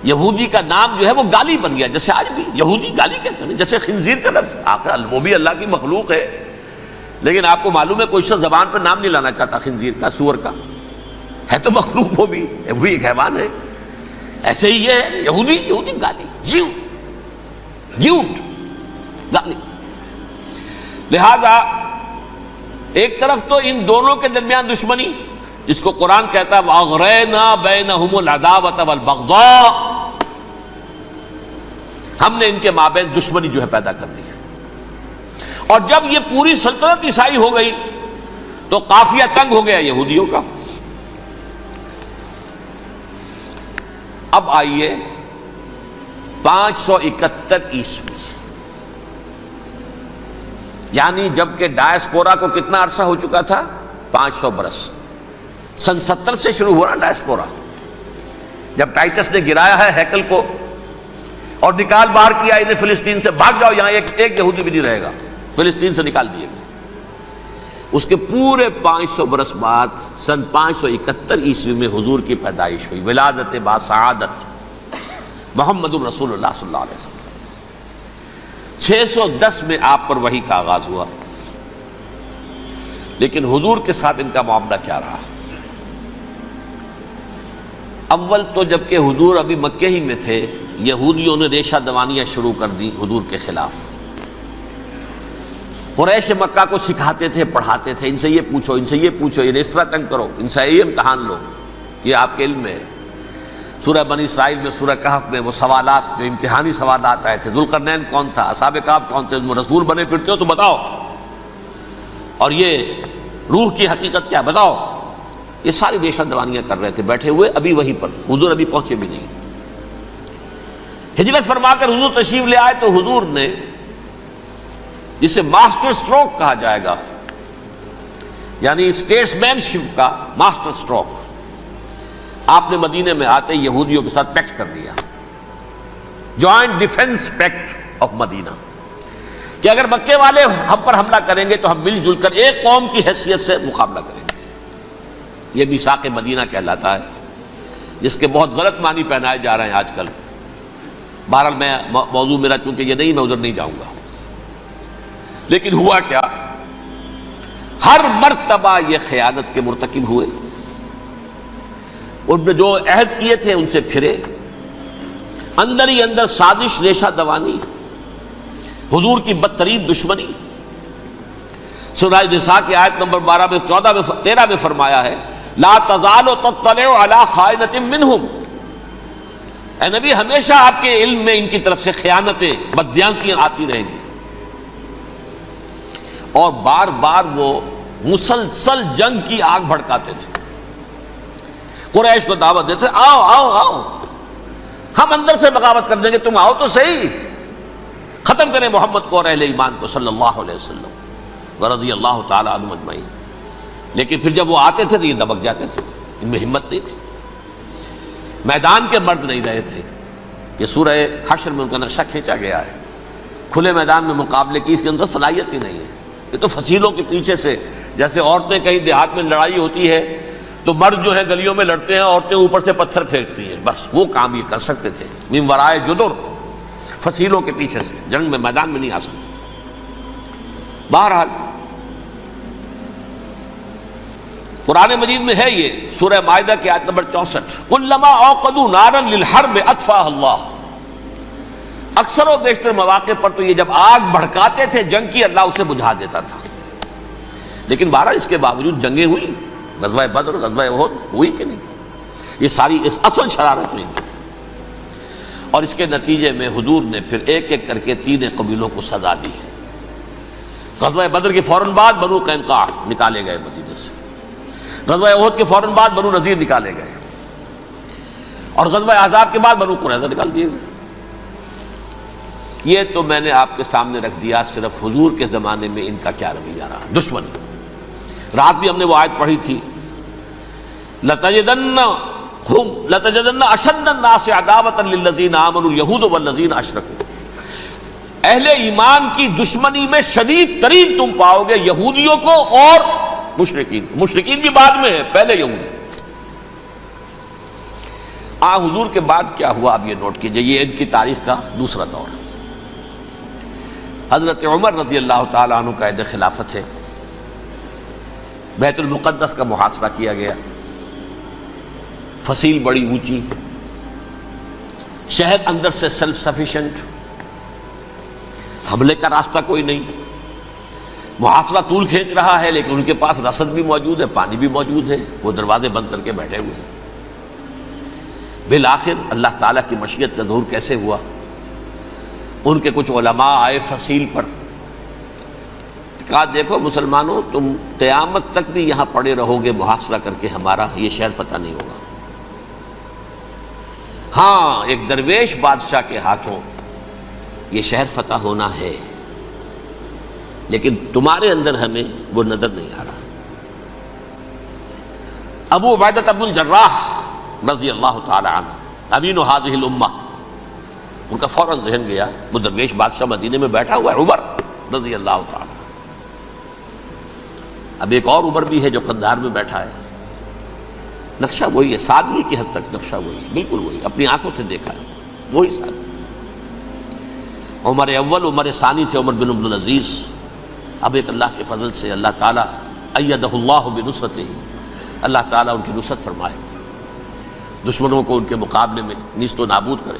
یہودی کا نام جو ہے وہ گالی بن گیا، جیسے آج بھی یہودی گالی کہتے ہیں، جیسے خنزیر کا لفظ، آخر وہ بھی اللہ کی مخلوق ہے، لیکن آپ کو معلوم ہے کوئی شخص زبان پہ نام نہیں لانا چاہتا خنزیر کا، سور کا، ہے تو مخلوق وہ بھی ایک حیوان ہے۔ ایسے ہی یہ ہے یہودی، یہودی گالی، جیوٹ گالی۔ لہذا ایک طرف تو ان دونوں کے درمیان دشمنی، جس کو قرآن کہتا ہے وَأَغْرَيْنَا بَيْنَهُمُ الْعَدَاوَةَ وَالْبَغْضَاءَ، ہم نے ان کے مابین دشمنی جو ہے پیدا کر دی۔ اور جب یہ پوری سلطنت عیسائی ہو گئی تو قافیہ تنگ ہو گیا یہودیوں کا، اب آئیے 571 عیسوی، یعنی جبکہ ڈائسپورا کو کتنا عرصہ ہو چکا تھا؟ 500 برس۔ سن 70 سے شروع ہوا ڈائسپورا، جب ٹائٹس نے گرایا ہے ہیکل کو اور نکال باہر کیا انہیں فلسطین سے، بھاگ جاؤ یہاں ایک یہودی بھی نہیں رہے گا، فلسطین سے نکال دیے گئے۔ اس کے پورے 500 برس بعد سن 571 عیسوی میں حضور کی پیدائش ہوئی، ولادت باسعادت محمد الرسول اللہ صلی اللہ علیہ وسلم۔ 610 میں آپ پر وحی کا آغاز ہوا، لیکن حضور کے ساتھ ان کا معاملہ کیا رہا؟ اول تو جبکہ حضور ابھی مکے ہی میں تھے، یہودیوں نے ریشہ دوانیاں شروع کر دی حضور کے خلاف۔ قریش مکہ کو سکھاتے تھے، پڑھاتے تھے، ان سے یہ پوچھو، ان سے یہ پوچھو، یہ اس طرح تنگ کرو، ان سے یہ امتحان لو، یہ آپ کے علم میں ہے۔ سورہ بنی اسرائیل میں، سورہ کہف میں وہ سوالات، جو امتحانی سوالات آئے تھے، ذوالقرنین کون تھا، اصحاب کہف کون تھے، تم رسول بنے پھرتے ہو تو بتاؤ، اور یہ روح کی حقیقت کیا بتاؤ، یہ ساری ریشہ دوانیاں کر رہے تھے بیٹھے ہوئے ابھی وہیں پر، حضور ابھی پہنچے بھی نہیں۔ ہجرت فرما کر حضور تشریف لے آئے تو حضور نے، جسے ماسٹر سٹروک کہا جائے گا، یعنی اسٹیٹس مین شپ کا ماسٹر سٹروک، آپ نے مدینے میں آتے یہودیوں کے ساتھ پیکٹ کر دیا، جوائنٹ ڈیفنس پیکٹ آف مدینہ، کہ اگر مکے والے ہم پر حملہ کریں گے تو ہم مل جل کر ایک قوم کی حیثیت سے مقابلہ کریں گے۔ یہ میثاق مدینہ کہلاتا ہے، جس کے بہت غلط معنی پہنائے جا رہے ہیں آج کل۔ بہرحال میں موضوع میرا چونکہ یہ نہیں، میں ادھر نہیں جاؤں گا، لیکن ہوا کیا؟ ہر مرتبہ یہ خیانت کے مرتکب ہوئے، ان نے جو عہد کیے تھے ان سے پھرے، اندر ہی اندر سازش، ریشہ دوانی، حضور کی بدترین دشمنی۔ سورہ نساء کی آیت نمبر 12 میں 14 میں 13 میں فرمایا ہے، لا تزال تطلع علی خائنۃ منہم، اے نبی ہمیشہ آپ کے علم میں ان کی طرف سے خیانتیں، بددیانتیاں آتی رہیں گی، اور بار بار وہ مسلسل جنگ کی آگ بھڑکاتے تھے، قریش کو دعوت دیتے، آؤ آؤ آؤ ہم اندر سے بغاوت کر دیں گے، تم آؤ تو صحیح، ختم کریں محمد کو اور اہل ایمان کو صلی اللہ علیہ وسلم ورضی اللہ تعالی عنہم اجمعین۔ لیکن پھر جب وہ آتے تھے تو یہ دبک جاتے تھے، ان میں ہمت نہیں تھی، میدان کے مرد نہیں رہے تھے۔ یہ سورہ حشر میں ان کا نقشہ کھینچا گیا ہے، کھلے میدان میں مقابلے کی اس کے اندر صلاحیت ہی نہیں ہے۔ یہ تو فصیلوں کے پیچھے سے، جیسے عورتیں کہیں دیہات میں لڑائی ہوتی ہے تو مرد جو ہے گلیوں میں لڑتے ہیں، عورتیں اوپر سے پتھر پھینکتی ہیں، بس وہ کام یہ کر سکتے تھے، من ورائے جدر، فصیلوں کے پیچھے سے، جنگ میں میدان میں نہیں آ سکتے۔ بہرحال قرآن مجید میں ہے یہ، سورہ مائدہ کی آیت نمبر 64، کلما اوقدوا نارا للحرب اطفاها اللہ، اکثر و بیشتر مواقع پر تو یہ جب آگ بھڑکاتے تھے جنگ کی، اللہ اسے بجھا دیتا تھا۔ لیکن بہرحال اس کے باوجود جنگیں ہوئی، غزوہ بدر، غزوہ احد ہوئی کہ نہیں، یہ ساری اس اصل شرارت ہوئی، اور اس کے نتیجے میں حضور نے پھر ایک ایک کر کے 3 قبیلوں کو سزا دی۔ غزوہ بدر کے فوراً بعد بنو قینقاع نکالے گئے مدینے سے، غزوہ احد کے فوراً بعد بنو نذیر نکالے گئے، اور غزوہ احزاب کے بعد بنو قریظہ نکال دیے گئے۔ یہ تو میں نے آپ کے سامنے رکھ دیا صرف حضور کے زمانے میں ان کا کیا رویہ رہا، دشمن۔ رات بھی ہم نے وہ آیت پڑھی تھی، لَتَجِدَنَّ أَشَدَّ النَّاسِ عَدَاوَةً لِلَّذِينَ آمَنُوا الْيَهُودُ وَالَّذِينَ أَشْرَكُوا، اہل ایمان کی دشمنی میں شدید ترین تم پاؤ گے یہودیوں کو اور مشرکین، مشرکین بھی بعد میں ہے، پہلے یہودی۔ حضور کے بعد کیا ہوا اب یہ نوٹ کیجئے، یہ ان کی تاریخ کا دوسرا دور ہے۔ حضرت عمر رضی اللہ تعالیٰ عنہ کا عہد خلافت ہے، بیت المقدس کا محاصرہ کیا گیا، فصیل بڑی اونچی، شہر اندر سے سیلف سفیشینٹ، حملے کا راستہ کوئی نہیں، محاصرہ طول کھینچ رہا ہے، لیکن ان کے پاس رسد بھی موجود ہے، پانی بھی موجود ہے، وہ دروازے بند کر کے بیٹھے ہوئے ہیں۔ بالآخر اللہ تعالیٰ کی مشیت کا ظہور کیسے ہوا؟ ان کے کچھ علماء آئے فصیل پر، کہا دیکھو مسلمانوں، تم قیامت تک بھی یہاں پڑے رہو گے محاصرہ کر کے، ہمارا یہ شہر فتح نہیں ہوگا۔ ہاں ایک درویش بادشاہ کے ہاتھوں یہ شہر فتح ہونا ہے، لیکن تمہارے اندر ہمیں وہ نظر نہیں آ رہا۔ ابو عبیدہ بن الجراح رضی اللہ تعالی عنہ امین هذه الامہ، ان کا فوراً ذہن گیا وہ درویش بادشاہ مدینے میں بیٹھا ہوا ہے عمر رضی اللہ تعالی۔ اب ایک اور عمر بھی ہے جو قندھار میں بیٹھا ہے، نقشہ وہی ہے، سادگی کی حد تک نقشہ وہی، بالکل وہی، اپنی آنکھوں سے دیکھا ہے وہی سادگی۔ عمر اول عمر ثانی تھے عمر بن عبدالعزیز۔ اب ایک اللہ کے فضل سے اللہ تعالیٰ ایدہ اللہ بنصرتہ، اللہ تعالیٰ ان کی نصرت فرمائے، دشمنوں کو ان کے مقابلے میں نیست و نابود کرے۔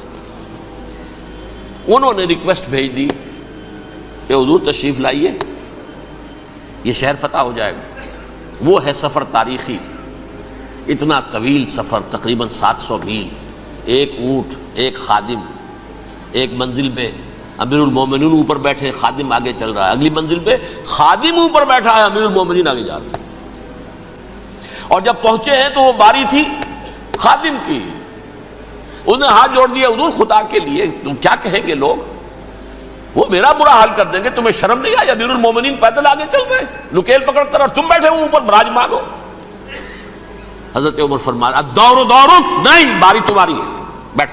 انہوں نے ریکویسٹ بھیج دی کہ حضور تشریف لائیے، یہ شہر فتح ہو جائے گا۔ وہ ہے سفر تاریخی، اتنا طویل سفر، تقریباً 700 میل، ایک اونٹ، ایک خادم، ایک منزل پہ امیر المومنین اوپر بیٹھے، خادم آگے چل رہا ہے، اگلی منزل پہ خادم اوپر بیٹھا ہے، امیر المومنین آگے جا رہے ہیں۔ اور جب پہنچے ہیں تو وہ باری تھی خادم کی، انہوں نے ہاتھ جوڑ دیا، حضور خدا کے لیے تم کیا کہیں گے لوگ، وہ میرا برا حال کر دیں گے، تمہیں شرم نہیں آئی؟ امیر المومنین پیدل آگے چل رہے ہیں نکیل پکڑ کر، اور تم بیٹھے ہو اوپر براجمان ہو۔ حضرت عمر فرمایا الدور دورک، نہیں باری تمہاری ہے، بیٹھ۔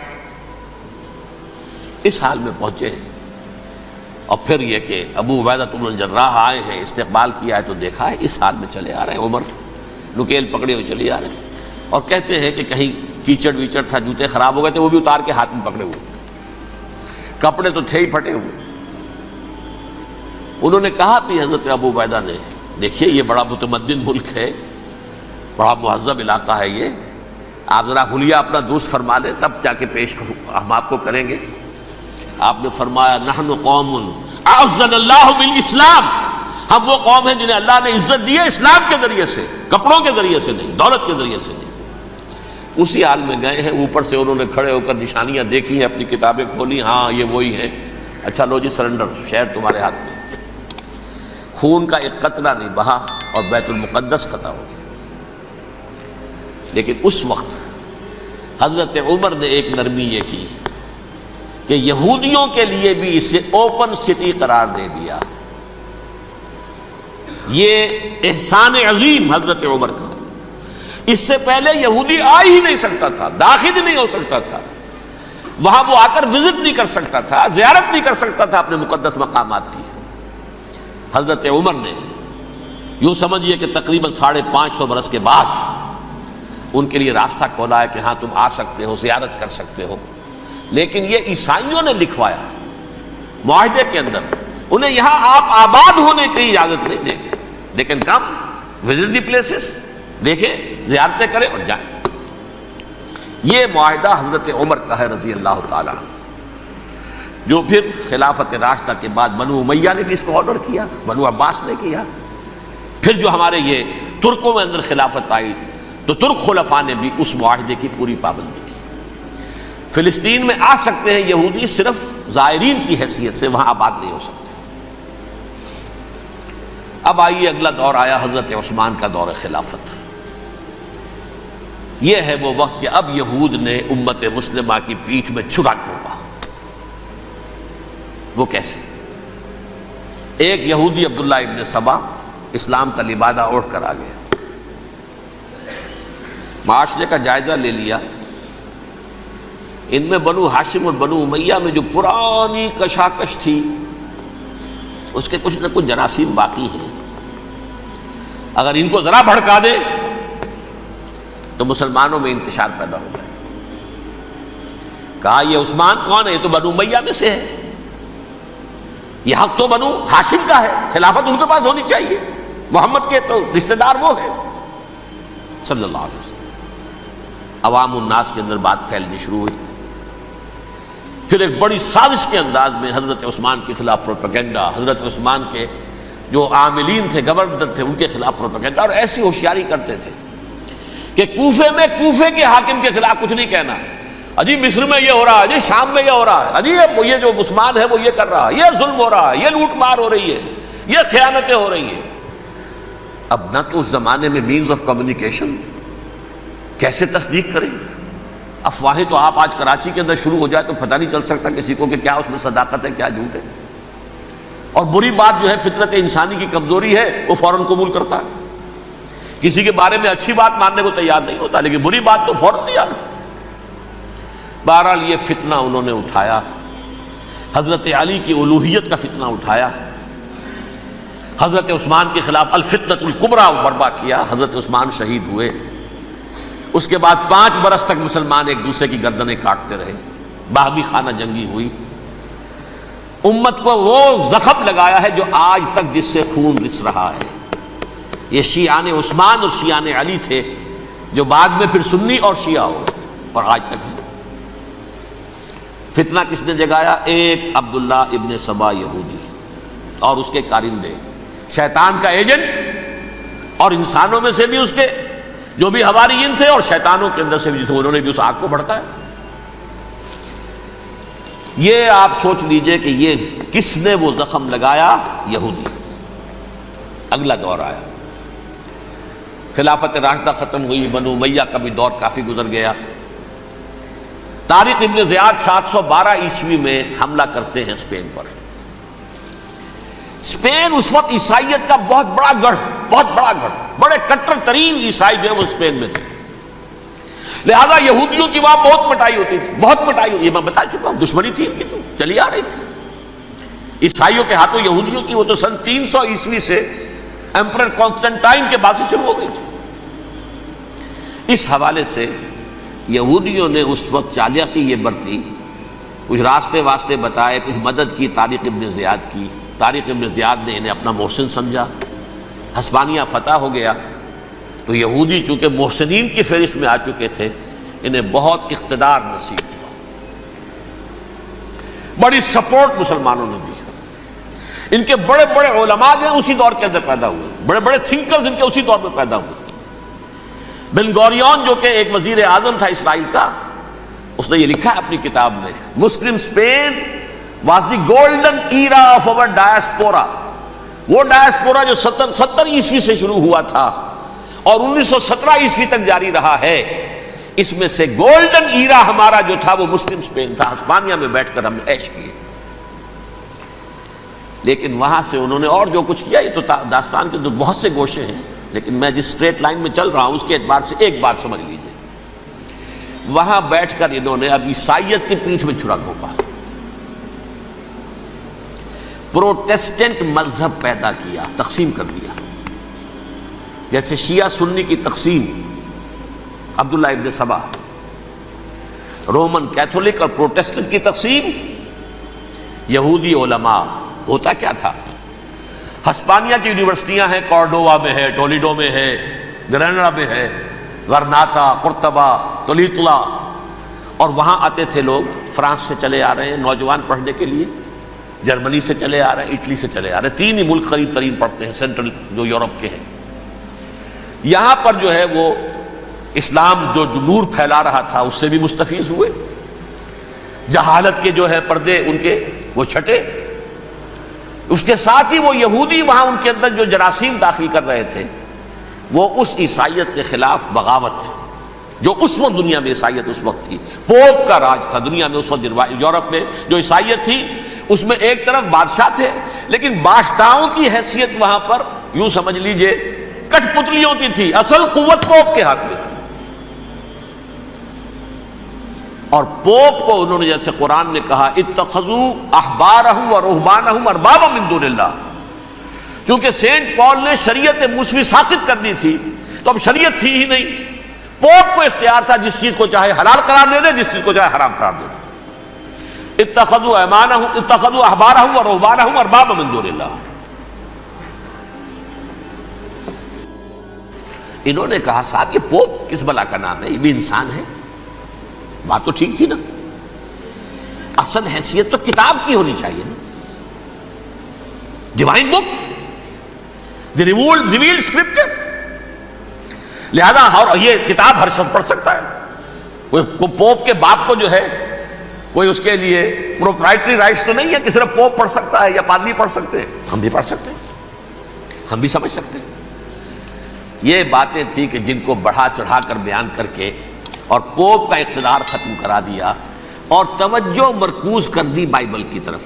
اس حال میں پہنچے ہیں، اور پھر یہ کہ ابو عبیدہ بن الجراح آئے ہیں، استقبال کیا ہے تو دیکھا ہے اس حال میں چلے آ رہے ہیں، عمر نکیل پکڑے ہوئے چلے آ رہے ہیں، اور کہتے ہیں کہ کہیں کیچڑ ویچڑ تھا، جوتے خراب ہو گئے تھے، وہ بھی اتار کے ہاتھ میں پکڑے ہوئے، کپڑے تو تھے ہی پھٹے ہوئے۔ انہوں نے کہا بھی حضرت ابو عبیدہ نے، دیکھیے یہ بڑا متمدن ملک ہے، بڑا مہذب علاقہ ہے، یہ آپ ذرا حلیہ اپنا دوست فرما لیں تب جا کے پیش ہم آپ کو کریں گے۔ آپ نے فرمایا نحن قوم اعزنا اللہ بالاسلام، ہم وہ قوم ہیں جنہیں اللہ نے عزت دی ہے اسلام کے ذریعے سے، کپڑوں کے ذریعے سے نہیں، دولت کے ذریعے سے نہیں۔ اسی حال میں گئے ہیں، اوپر سے انہوں نے کھڑے ہو کر نشانیاں دیکھی ہیں، اپنی کتابیں کھولی، ہاں یہ وہی ہے، اچھا لو جی سرنڈر، شہر تمہارے ہاتھ میں۔ خون کا ایک قطرہ نہیں بہا اور بیت المقدس فتح ہو گیا۔ لیکن اس وقت حضرت عمر نے ایک نرمی یہ کی کہ یہودیوں کے لیے بھی اسے اوپن سٹی قرار دے دیا۔ یہ احسان عظیم حضرت عمر کا، اس سے پہلے یہودی آ ہی نہیں سکتا تھا، داخل ہی نہیں ہو سکتا تھا، وہاں وہ آ کر وزٹ نہیں کر سکتا تھا، زیارت نہیں کر سکتا تھا اپنے مقدس مقامات کی۔ حضرت عمر نے یوں سمجھیے کہ تقریباً 550 برس کے بعد ان کے لیے راستہ کھولا ہے کہ ہاں تم آ سکتے ہو، زیارت کر سکتے ہو۔ لیکن یہ عیسائیوں نے لکھوایا معاہدے کے اندر، انہیں یہاں آپ آباد ہونے کی اجازت نہیں دیں گے، لیکن کم وزٹ دی پلیسز، دیکھیں زیارتیں کریں اور جائیں۔ یہ معاہدہ حضرت عمر کا ہے رضی اللہ تعالیٰ، جو پھر خلافت راشدہ کے بعد بنو امیہ نے بھی اس کو آرڈر کیا، بنو عباس نے کیا، پھر جو ہمارے یہ ترکوں میں اندر خلافت آئی تو ترک خلفاء نے بھی اس معاہدے کی پوری پابندی کی۔ فلسطین میں آ سکتے ہیں یہودی صرف زائرین کی حیثیت سے، وہاں آباد نہیں ہو سکتے۔ اب آئیے اگلا دور آیا حضرت عثمان کا دور خلافت۔ یہ ہے وہ وقت کہ اب یہود نے امت مسلمہ کی پیٹھ میں چھرا کھونکا۔ وہ کیسے؟ ایک یہودی عبداللہ ابن سبا اسلام کا لبادہ اوڑھ کر آ گیا، معاشرے کا جائزہ لے لیا، ان میں بنو ہاشم اور بنو امیہ میں جو پرانی کشاکش تھی اس کے کچھ نہ کچھ جراثیم باقی ہیں، اگر ان کو ذرا بھڑکا دے تو مسلمانوں میں انتشار پیدا ہو جائے۔ کہا یہ عثمان کون ہے؟ یہ تو بنو امیہ میں سے ہے، یہ حق تو بنو ہاشم کا ہے، خلافت ان کے پاس ہونی چاہیے، محمد کے تو رشتہ دار وہ ہے صلی اللہ علیہ وسلم۔ عوام الناس کے اندر بات پھیلنی شروع ہوئی، پھر ایک بڑی سازش کے انداز میں حضرت عثمان کے خلاف پروپیگنڈا، حضرت عثمان کے جو عاملین تھے، گورنر تھے، ان کے خلاف پروپیگنڈا، اور ایسی ہوشیاری کرتے تھے کہ کوفے میں کوفے کے حاکم کے خلاف کچھ نہیں کہنا، اجی مصر میں یہ ہو رہا ہے، اجی شام میں یہ ہو رہا ہے، اجی یہ جو عثمان ہے وہ یہ کر رہا ہے، یہ ظلم ہو رہا ہے، یہ لوٹ مار ہو رہی ہے، یہ خیانتیں ہو رہی ہیں۔ اب نہ تو اس زمانے میں مینز آف کمیونیکیشن، کیسے تصدیق کریں؟ افواہیں تو آپ آج کراچی کے اندر شروع ہو جائے تو پتہ نہیں چل سکتا کسی کو کہ کیا اس میں صداقت ہے کیا جھوٹ ہے. اور بری بات جو ہے فطرت انسانی کی کمزوری ہے وہ فوراً قبول کرتا ہے. کسی کے بارے میں اچھی بات ماننے کو تیار نہیں ہوتا لیکن بری بات تو فوراً تیار. بہرحال یہ فتنہ انہوں نے اٹھایا، حضرت علی کی الوہیت کا فتنہ اٹھایا، حضرت عثمان کے خلاف الفتنۃ الکبریٰ برپا کیا، حضرت عثمان شہید ہوئے. اس کے بعد 5 برس تک مسلمان ایک دوسرے کی گردنیں کاٹتے رہے، باہمی خانہ جنگی ہوئی. امت کو وہ زخم لگایا ہے جو آج تک جس سے خون رس رہا ہے. یہ شیعان عثمان اور شیعان علی تھے جو بعد میں پھر سنی اور شیعہ ہو اور آج تک ہے. فتنہ کس نے جگایا؟ ایک عبداللہ ابن سبا یہودی اور اس کے کارندے، شیطان کا ایجنٹ، اور انسانوں میں سے بھی اس کے جو بھی حواریین تھے اور شیطانوں کے اندر سے بھی تھے، انہوں نے بھی اس آگ کو بھڑکایا. یہ آپ سوچ لیجئے کہ یہ کس نے وہ زخم لگایا؟ یہودی. اگلا دور آیا، خلافت راشدہ ختم ہوئی، بنو امیہ کا بھی دور کافی گزر گیا. طارق ابن زیاد 712 عیسوی میں حملہ کرتے ہیں اسپین پر. اسپین اس وقت عیسائیت کا بہت بڑا گڑھ، بہت بڑا گڑھ، بڑے کٹر ترین عیسائی جو ہے وہ اسپین میں تھے. لہذا یہودیوں کی وہاں بہت پٹائی ہوتی تھی، بہت پٹائی ہوتی. یہ میں بتا چکا ہوں، دشمنی تھی ان کی تو چلی آ رہی تھی عیسائیوں کے ہاتھوں یہودیوں کی. وہ تو سن 300 عیسوی سے ایمپرر کانسٹنٹائن کے بعد سے شروع ہو گئی تھی. اس حوالے سے یہودیوں نے اس وقت چالاکی یہ برتی، کچھ راستے واسطے بتائے، کچھ مدد کی طارق ابن زیاد کی. طارق ابن زیاد نے انہیں اپنا محسن سمجھا. ہسپانیہ فتح ہو گیا تو یہودی چونکہ محسنین کی فہرست میں آ چکے تھے، انہیں بہت اقتدار نصیب ہوا، بڑی سپورٹ مسلمانوں نے دی. ان کے بڑے بڑے علماء جو ہیں اسی دور کے اندر پیدا ہوئے، بڑے بڑے تھنکرز ان کے اسی دور میں پیدا ہوئے. بن گوریون جو کہ ایک وزیر اعظم تھا اسرائیل کا، اس نے یہ لکھا ہے اپنی کتاب میں، Muslim Spain was the golden era of our diaspora. وہ ڈائسپورا جو 70 عیسوی سے شروع ہوا تھا اور 1917 عیسوی تک جاری رہا ہے، اس میں سے گولڈن ایرا ہمارا جو تھا وہ مسلم اسپین تھا. ہسپانیہ میں بیٹھ کر ہم نے عیش کیے. لیکن وہاں سے انہوں نے اور جو کچھ کیا، یہ تو داستان کے تو بہت سے گوشے ہیں، لیکن میں جس اسٹریٹ لائن میں چل رہا ہوں اس کے اعتبار سے ایک بات سمجھ لیجیے. وہاں بیٹھ کر انہوں نے اب عیسائیت کی پیٹھ میں چھرا گھونپا، پروٹیسٹنٹ مذہب پیدا کیا، تقسیم کر دیا. جیسے شیعہ سنی کی تقسیم، عبداللہ ابن سبا، رومن کیتھولک اور پروٹیسٹنٹ کی تقسیم، یہودی علماء. ہوتا کیا تھا؟ ہسپانیہ کی یونیورسٹیاں ہیں، کارڈووا میں ہے، ٹولیڈو میں ہے، گریناڈا میں ہے، غرناطہ، قرطبہ، تولیتلا، اور وہاں آتے تھے لوگ. فرانس سے چلے آ رہے ہیں نوجوان پڑھنے کے لیے، جرمنی سے چلے آ رہے ہیں، اٹلی سے چلے آ رہے ہیں. 3 ہی ملک قریب ترین پڑھتے ہیں سینٹرل جو یورپ کے ہیں. یہاں پر جو ہے وہ اسلام جو نور پھیلا رہا تھا اس سے بھی مستفیض ہوئے. جہالت کے جو ہے پردے ان کے وہ چھٹے. اس کے ساتھ ہی وہ یہودی وہاں ان کے اندر جو جراثیم داخل کر رہے تھے وہ اس عیسائیت کے خلاف بغاوت تھی جو اس وقت دنیا میں عیسائیت اس وقت تھی. پوپ کا راج تھا دنیا میں اس وقت. یورپ میں جو عیسائیت تھی اس میں ایک طرف بادشاہ تھے، لیکن بادشاہوں کی حیثیت وہاں پر یوں سمجھ لیجئے کٹ پتلیوں کی تھی، اصل قوت پوپ کے ہاتھ میں تھی. اور پوپ کو انہوں نے جیسے قرآن نے کہا اتخذوا احبارهم ورهبانهم اربابا من دون اللہ، چونکہ سینٹ پال نے شریعت موسوی ساقط کر دی تھی تو اب شریعت تھی ہی نہیں. پوپ کو اختیار تھا جس چیز کو چاہے حلال قرار دے دے، جس چیز کو چاہے حرام قرار دے دے. اتخذوا احبارهم ورهبانهم اربابا من دون اللہ. انہوں نے کہا صاحب یہ پوپ کس بلا کا نام ہے، یہ بھی انسان ہے. بات تو ٹھیک تھی نا، اصل حیثیت تو کتاب کی ہونی چاہیے نا، ڈیوائن بک، دی ریویلڈ اسکرپچر. لہذا اور یہ کتاب ہر شخص پڑھ سکتا ہے. کوئی پوپ کے باپ کو جو ہے کوئی اس کے لیے پروپرائٹری رائٹس تو نہیں ہے کہ صرف پوپ پڑھ سکتا ہے یا پادری پڑھ سکتے ہیں. ہم بھی پڑھ سکتے ہیں، ہم بھی سمجھ سکتے ہیں. یہ باتیں تھی کہ جن کو بڑھا چڑھا کر بیان کر کے اور پوپ کا اقتدار ختم کرا دیا اور توجہ مرکوز کر دی بائبل کی طرف.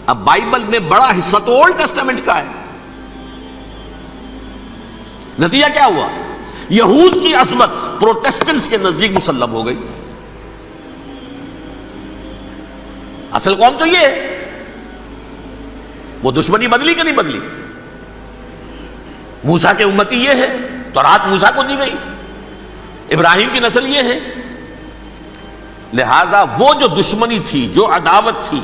اب بائبل میں بڑا حصہ تو اولڈ ٹیسٹامنٹ کا ہے. نتیجہ کیا ہوا؟ یہود کی عظمت پروٹیسٹنٹس کے نزدیک مسلم ہو گئی. اصل قوم تو یہ ہے. وہ دشمنی بدلی کہ نہیں بدلی؟ موسیٰ کے امتی یہ ہے، تورات موسیٰ کو دی گئی، ابراہیم کی نسل یہ ہے. لہذا وہ جو دشمنی تھی، جو عداوت تھی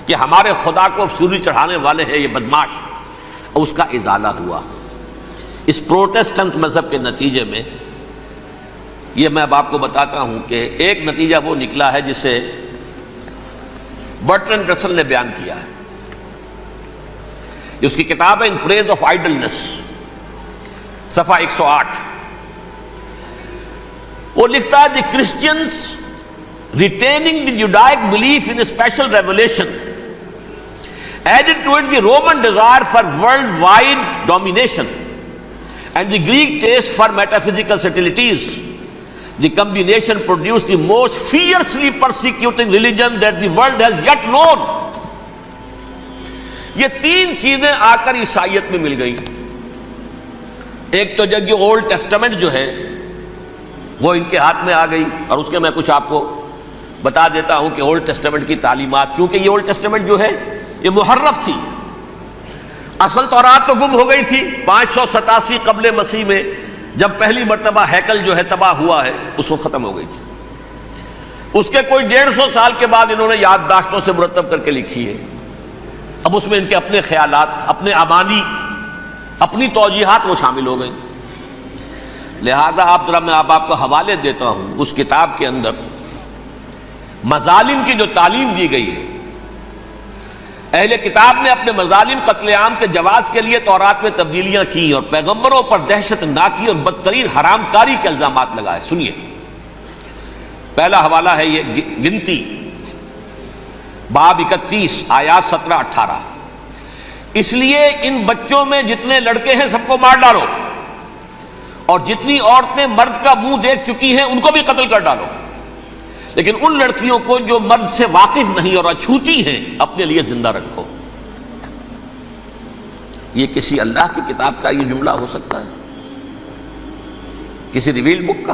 کہ ہمارے خدا کو سولی چڑھانے والے ہیں یہ بدماش، اس کا ازالہ ہوا. اس پروٹیسٹنٹ مذہب کے نتیجے میں یہ میں اب آپ کو بتاتا ہوں کہ ایک نتیجہ وہ نکلا ہے جسے برٹرنڈ رسل نے بیان کیا ہے. اس کی کتاب ہے ان پریز آف آئیڈلنس، صفحہ 108. وہ لکھتا ہے دی Christians retaining the Judaic belief in a special revelation added to it the Roman desire for worldwide domination and the Greek taste for metaphysical subtleties. The combination produced the most fiercely persecuting religion that the world has yet known. یہ تین چیزیں آ کر عیسائیت میں مل گئی. ایک تو جب یہ اولڈ ٹیسٹامنٹ جو ہے وہ ان کے ہاتھ میں آ گئی، اور اس کے میں کچھ آپ کو بتا دیتا ہوں کہ اولڈ ٹیسٹامنٹ کی تعلیمات، کیونکہ یہ اولڈ ٹیسٹامنٹ جو ہے یہ محرف تھی. اصل تورات تو گم ہو گئی تھی 587 قبل مسیح میں، جب پہلی مرتبہ ہیکل جو ہے تباہ ہوا ہے، اس وقت ختم ہو گئی تھی. اس کے کوئی 150 سال کے بعد انہوں نے یادداشتوں سے مرتب کر کے لکھی ہے. اب اس میں ان کے اپنے خیالات، اپنے امانی، اپنی توجیحات وہ شامل ہو گئیں. لہذا میں آپ کو حوالے دیتا ہوں اس کتاب کے اندر مظالم کی جو تعلیم دی گئی ہے. اہل کتاب نے اپنے مظالم قتل عام کے جواز کے لیے تورات میں تبدیلیاں کی اور پیغمبروں پر دہشت ناکی اور بدترین حرام کاری کے الزامات لگائے. سنیے، پہلا حوالہ ہے یہ گنتی باب 31 آیات 17-18. اس لیے ان بچوں میں جتنے لڑکے ہیں سب کو مار ڈالو، اور جتنی عورتیں مرد کا منہ دیکھ چکی ہیں ان کو بھی قتل کر ڈالو، لیکن ان لڑکیوں کو جو مرد سے واقف نہیں اور اچھوتی ہیں اپنے لیے زندہ رکھو. یہ کسی اللہ کی کتاب کا یہ جملہ ہو سکتا ہے؟ کسی ریویل بک کا؟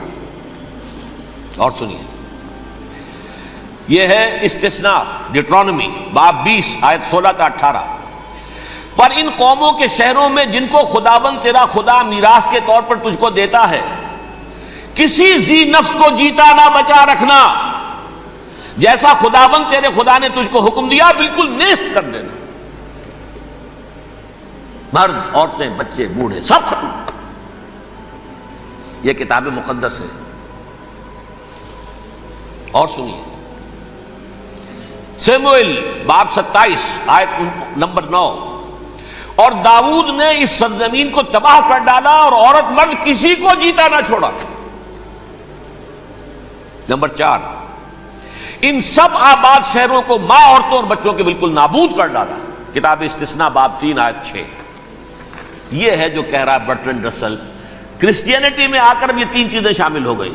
اور سنیے، یہ ہے استثناء ڈیٹرانومی باب 20 آیت 16-18. پر ان قوموں کے شہروں میں جن کو خداوند تیرا خدا میراث کے طور پر تجھ کو دیتا ہے، کسی ذی نفس کو جیتا نہ بچا رکھنا، جیسا خداوند تیرے خدا نے تجھ کو حکم دیا بالکل نیست کر دینا. مرد، عورتیں، بچے، بوڑھے سب ختم. یہ کتاب مقدس ہے. اور سنیے، سیموئیل باب 27 آیت نمبر 9. اور داؤد نے اس سرزمین کو تباہ کر ڈالا اور عورت مرد کسی کو جیتا نہ چھوڑا. نمبر 4، ان سب آباد شہروں کو ماں، عورتوں اور بچوں کے بالکل نابود کر ڈالا. کتاب استثناء باب 3 آیت 6. یہ ہے جو کہہ رہا ہے برٹرنڈ رسل. کرسچینٹی میں آ کر یہ تین چیزیں شامل ہو گئی.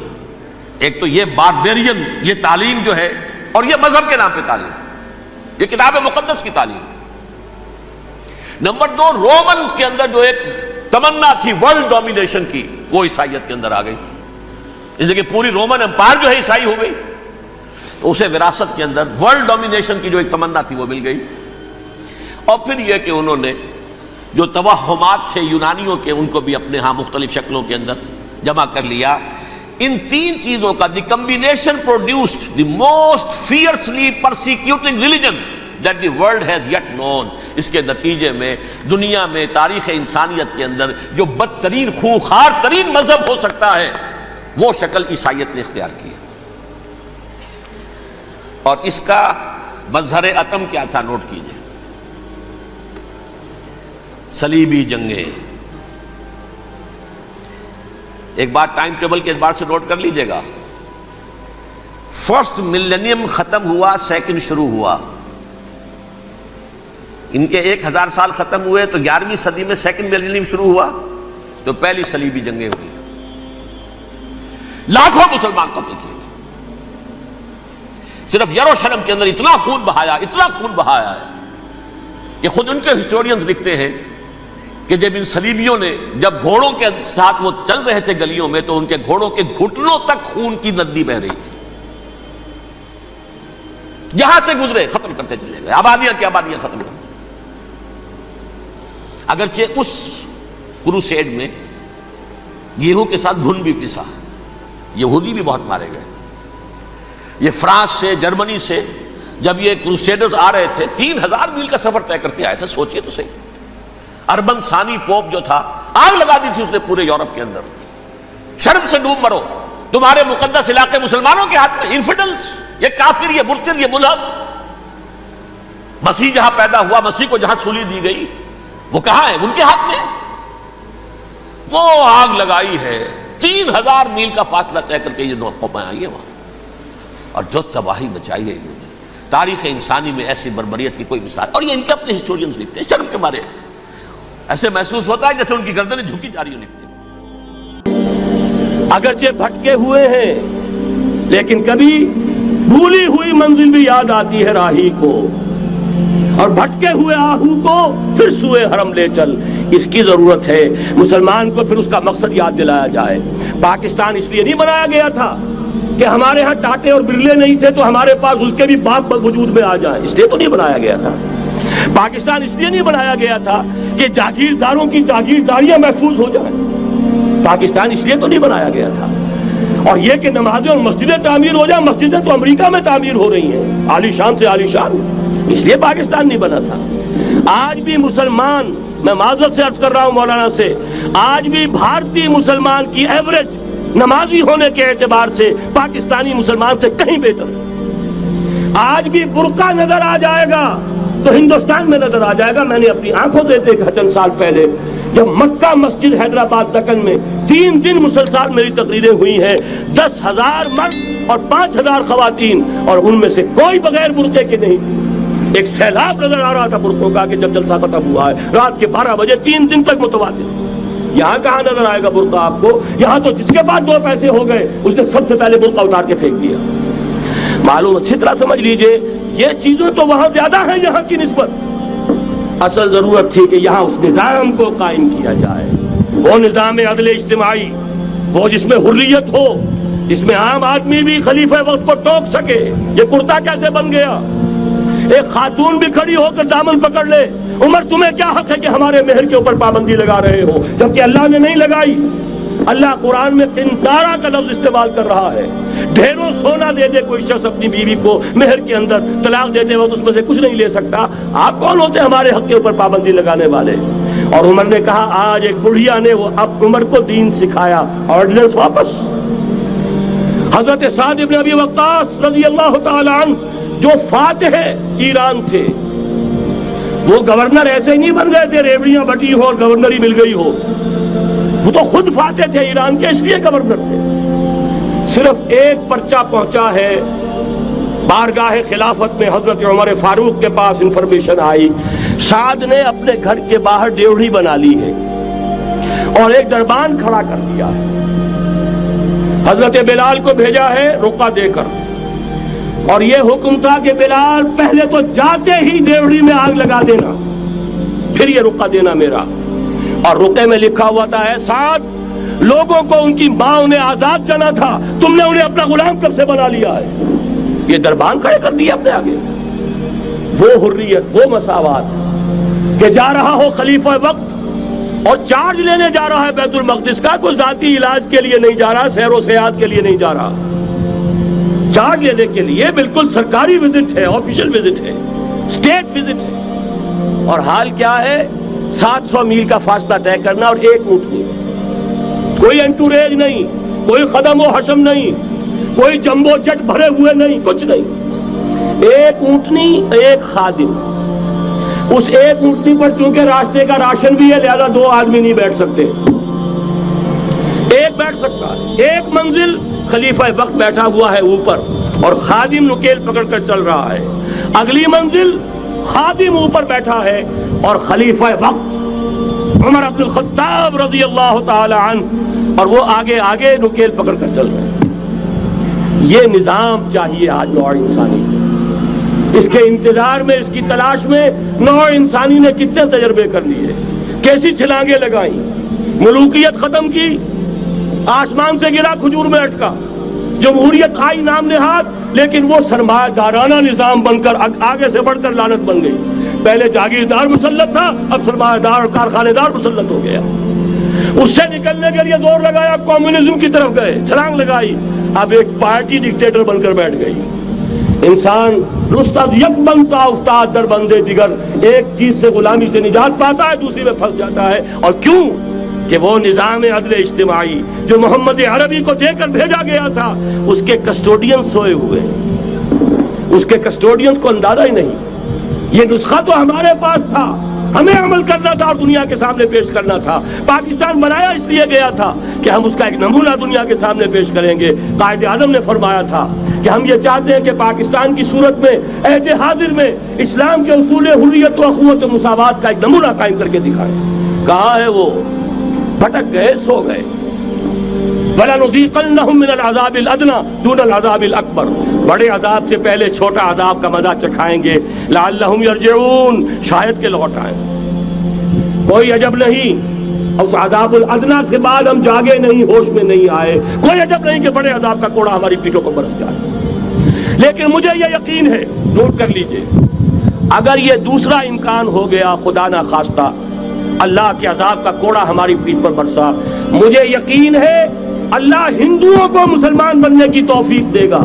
ایک تو یہ باربیرین یہ تعلیم جو ہے، اور یہ مذہب کے نام پہ تعلیم، یہ کتاب مقدس کی تعلیم. نمبر 2، رومنز کے اندر جو ایک تمنا تھی ورلڈ ڈومینیشن کی، وہ عیسائیت کے اندر آ گئی. اس لیے کہ پوری رومن امپائر جو ہے عیسائی ہو گئی، تو اسے وراثت کے اندر ورلڈ ڈومینیشن کی جو ایک تمنا تھی وہ مل گئی. اور پھر یہ کہ انہوں نے جو توہمات تھے یونانیوں کے، ان کو بھی اپنے ہاں مختلف شکلوں کے اندر جمع کر لیا. ان تین چیزوں کا the combination produced the most fiercely persecuting religion that the world has yet known. اس کے نتیجے میں دنیا میں تاریخ انسانیت کے اندر جو بدترین خوخار ترین مذہب ہو سکتا ہے وہ شکل عیسائیت نے اختیار کی. اور اس کا مظہر عتم کیا تھا؟ نوٹ کیجئے، صلیبی جنگیں. ایک بات ٹائم ٹیبل کے اعتبار سے نوٹ کر لیجئے گا. فرسٹ ملینیم ختم ہوا، سیکنڈ شروع ہوا. ان کے 1000 سال ختم ہوئے تو 11ویں صدی میں سیکنڈ ملینیم شروع ہوا، تو پہلی صلیبی جنگیں ہوئی. لاکھوں مسلمان قتل کیے. صرف یروشلم کے اندر اتنا خون بہایا ہے کہ خود ان کے ہسٹورینز لکھتے ہیں کہ جب ان صلیبیوں نے جب گھوڑوں کے ساتھ وہ چل رہے تھے گلیوں میں تو ان کے گھوڑوں کے گھٹنوں تک خون کی ندی بہ رہی تھی. جہاں سے گزرے ختم کرتے چلے گئے, آبادیاں کی آبادیاں ختم کرتے. اگرچہ اس کروسیڈ میں گیہوں کے ساتھ گھن بھی پسا, یہودی بھی بہت مارے گئے. یہ فرانس سے, جرمنی سے جب یہ کروسیڈرز آ رہے تھے 3000 میل کا سفر طے کر کے آئے تھے. سوچئے تو صحیح, اربن ثانی پوپ جو تھا آگ لگا دی تھی اس نے پورے یورپ کے اندر. شرم سے ڈوب مرو, تمہارے مقدس علاقے مسلمانوں کے ہاتھ میں. انفیڈلز, یہ کافر, یہ مرتد, یہ ملحد. مسیح جہاں پیدا ہوا, مسیح کو جہاں سولی دی گئی, وہ کہاں ہے؟ ان کے ہاتھ میں. وہ آگ لگائی ہے, 3000 میل کا فاصلہ طے کر کے یہ قومیں آئی ہیں وہاں, اور جو تباہی مچائی ہے انہوں نے. تاریخ انسانی میں ایسی بربریت کی کوئی مثال. اور یہ ان کے اپنے ہسٹورینز لکھتے ہیں. شرم کے بارے ایسے محسوس ہوتا ہے جیسے ان کی گردنیں جھکی جا رہی ہیں. لکھتے ہیں اگرچہ بھٹکے ہوئے ہیں لیکن کبھی بھولی ہوئی منزل بھی یاد آتی ہے راہی کو, اور بھٹکے ہوئے آہو کو پھر سوئے حرم لے چل. اس کی ضرورت ہے مسلمان کو پھر اس کا مقصد یاد دلایا جائے. پاکستان اس لیے نہیں بنایا گیا تھا کہ ہمارے ہاں ٹاٹے اور برلے نہیں تھے تو ہمارے پاس اس کے بھی باغ وجود میں آ جائیں, اس لیے تو نہیں بنایا گیا تھا. پاکستان اس لیے نہیں بنایا گیا تھا کہ جاگیرداروں کی جاگیرداریاں محفوظ ہو جائیں. پاکستان اس لیے تو نہیں بنایا گیا تھا. اور یہ کہ نمازیں اور مسجدیں تعمیر ہو جائیں, مسجدیں تو امریکہ میں تعمیر ہو رہی ہیں عالی شان سے عالی شان, اس لیے پاکستان نہیں بنا تھا. آج بھی مسلمان, میں معذرت سے عرض کر رہا ہوں مولانا سے, آج بھی بھارتی مسلمان کی ایوریج نمازی ہونے کے اعتبار سے پاکستانی مسلمان سے کہیں بہتر. آج بھی برقع نظر آ جائے گا تو ہندوستان میں نظر آ جائے گا. میں نے اپنی آنکھوں سے دیکھا چند سال پہلے جب مکہ مسجد حیدرآباد دکن میں 3 دن مسلسل میری تقریریں ہوئی ہیں, 10,000 مرد اور 5,000 خواتین, اور ان میں سے کوئی بغیر برقعے کے نہیں تھی. ایک سیلاب نظر آ رہا تھا برقعوں کا کہ جب جلسہ ختم ہوا ہے رات کے 12 بجے 3 دن تک متواتر. یہاں کہاں نظر آئے گا برقع آپ کو؟ یہاں تو جس کے پاس 2 پیسے ہو گئے اس نے سب سے پہلے برقع اتار کے پھینک دیا. معلوم اچھی طرح سمجھ لیجئے یہ چیزیں تو وہاں زیادہ ہیں یہاں کی نسبت. اصل ضرورت تھی کہ یہاں اس نظام کو قائم کیا جائے, وہ نظام عدل اجتماعی, وہ جس میں حریت ہو, جس میں عام آدمی بھی خلیفہ وقت کو ٹوک سکے. یہ کرتا کیسے بن گیا؟ ایک خاتون بھی کھڑی ہو کر دامن پکڑ لے, عمر تمہیں کیا حق ہے کہ ہمارے مہر کے اوپر پابندی لگا رہے ہو, جبکہ اللہ نے نہیں لگائی. اللہ قرآن میں قنطارہ کا لفظ استعمال کر رہا ہے. ڈھیروں سونا دے دے کوئی شخص اپنی بیوی کو مہر کے اندر, طلاق دیتے وقت اس میں سے کچھ نہیں لے سکتا. آپ کون ہوتے ہمارے حق کے اوپر پابندی لگانے والے؟ اور عمر نے کہا آج ایک بڑھیا نے وہ اب عمر کو دین سکھایا, آرڈیننس واپس. حضرت سعد بن ابی وقاص رضی اللہ تعالی عنہ جو فاتح ایران تھے, وہ گورنر ایسے ہی نہیں بن گئے تھے ریوڑیاں بٹی ہو اور گورنری مل گئی ہو. وہ تو خود فاتح تھے ایران کے, اس لیے گورنر تھے. صرف ایک پرچہ پہنچا ہے بارگاہ خلافت میں, حضرت عمر فاروق کے پاس انفارمیشن آئی سعد نے اپنے گھر کے باہر ڈیوڑی بنا لی ہے اور ایک دربان کھڑا کر دیا ہے. حضرت بلال کو بھیجا ہے رقعہ دے کر, اور یہ حکم تھا کہ بلال پہلے تو جاتے ہی ڈیوڑی میں آگ لگا دینا, پھر یہ رقعہ دینا میرا. اور رقعے میں لکھا ہوا تھا ہے سعد, لوگوں کو ان کی ماں نے آزاد جانا تھا, تم نے انہیں اپنا غلام کب سے بنا لیا ہے. یہ دربان کھڑے کر دیا اپنے آگے. وہ حریت, وہ مساوات کہ جا رہا ہو خلیفہ وقت اور چارج لینے جا رہا ہے بیت المقدس کا, کوئی ذاتی علاج کے لیے نہیں جا رہا, سیر و سیاحت کے لیے نہیں جا رہا, چارج لینے کے لیے. بالکل سرکاری وزٹ ہے, آفیشل وزٹ ہے, اسٹیٹ وزٹ ہے. اور حال کیا ہے؟ 700 میل کا فاصلہ طے کرنا اور ایک اونٹنی, کوئی انٹوریج نہیں, کوئی قدم و حشم نہیں, کوئی جمبو جٹ بھرے ہوئے نہیں, کچھ نہیں. ایک اونٹنی, ایک خادم. اس ایک اونٹنی پر چونکہ راستے کا راشن بھی ہے لہذا 2 آدمی نہیں بیٹھ سکتے, ایک بیٹھ سکتا ہے. ایک منزل خلیفہ وقت بیٹھا ہوا ہے اوپر اور خادم نکیل پکڑ کر چل رہا ہے. اگلی منزل خادم اوپر بیٹھا ہے اور خلیفہ وقت عمر بن الخطاب رضی اللہ تعالی عنہ اور وہ آگے آگے نکیل پکڑ کر چل رہے ہیں. یہ نظام چاہیے آج نوع انسانی کو۔ اس کے انتظار میں، اس کی تلاش میں نوع انسانی نے کتنے تجربے کر لیے، کیسی چھلانگیں لگائیں، ملوکیت ختم کی، آسمان سے گرا کھجور میں اٹکا، جمہوریت آئی نام نہاد، لیکن وہ سرمایہ دارانہ نظام بن کر آگے سے بڑھ کر لعنت بن گئی۔ پہلے جاگیردار مسلط تھا، اب سرمایہ دار اور کارخانے دار مسلط ہو گیا۔ اس سے نکلنے کے لیے زور لگایا، کمیونزم کی طرف گئے، چھلانگ لگائی، اب ایک پارٹی ڈکٹیٹر بن کر بیٹھ گئی۔ انسان رست از یک بنتا افتاد در بندے دیگر، ایک چیز سے غلامی سے نجات پاتا ہے، دوسری میں پھنس جاتا ہے۔ اور کیوں؟ کہ وہ نظام عدل اجتماعی جو محمد عربی کو دے کر بھیجا گیا تھا، اس کے کسٹوڈین سوئے ہوئے، اس کے کسٹوڈین کو اندازہ ہی نہیں۔ یہ نسخہ تو ہمارے پاس تھا، ہمیں عمل کرنا تھا اور دنیا کے سامنے پیش کرنا تھا۔ پاکستان بنایا اس لیے گیا تھا کہ ہم اس کا ایک نمونہ دنیا کے سامنے پیش کریں گے۔ قائد اعظم نے فرمایا تھا کہ ہم یہ چاہتے ہیں کہ پاکستان کی صورت میں عہد حاضر میں اسلام کے اصول حریت و اخوت و مساوات کا ایک نمونہ قائم کر کے دکھائیں۔ کہاں ہے وہ؟ بھٹک گئے، سو گئے۔ وَلَنُذِيقَنَّهُم مِّنَ الْعَذَابِ الْأَدْنَىٰ دُونَ الْعَذَابِ الْأَكْبَرِ، بڑے عذاب سے پہلے چھوٹا عذاب کا مزہ چکھائیں گے۔ لَعَلَّهُمْ يَرْجِعُونَ، شاید کہ لوٹ آئیں۔ کوئی عجب نہیں اس عذاب الادنیٰ سے بعد ہم جاگے نہیں، ہوش میں نہیں آئے، کوئی عجب نہیں کہ بڑے عذاب کا کوڑا ہماری پیٹھوں پر برس جائے۔ لیکن مجھے یہ یقین ہے، نوٹ کر لیجئے، اگر یہ دوسرا امکان ہو گیا، خدا نہ خواستہ اللہ کے عذاب کا کوڑا ہماری پیٹھ پر برسا، مجھے یقین ہے اللہ ہندوؤں کو مسلمان بننے کی توفیق دے گا،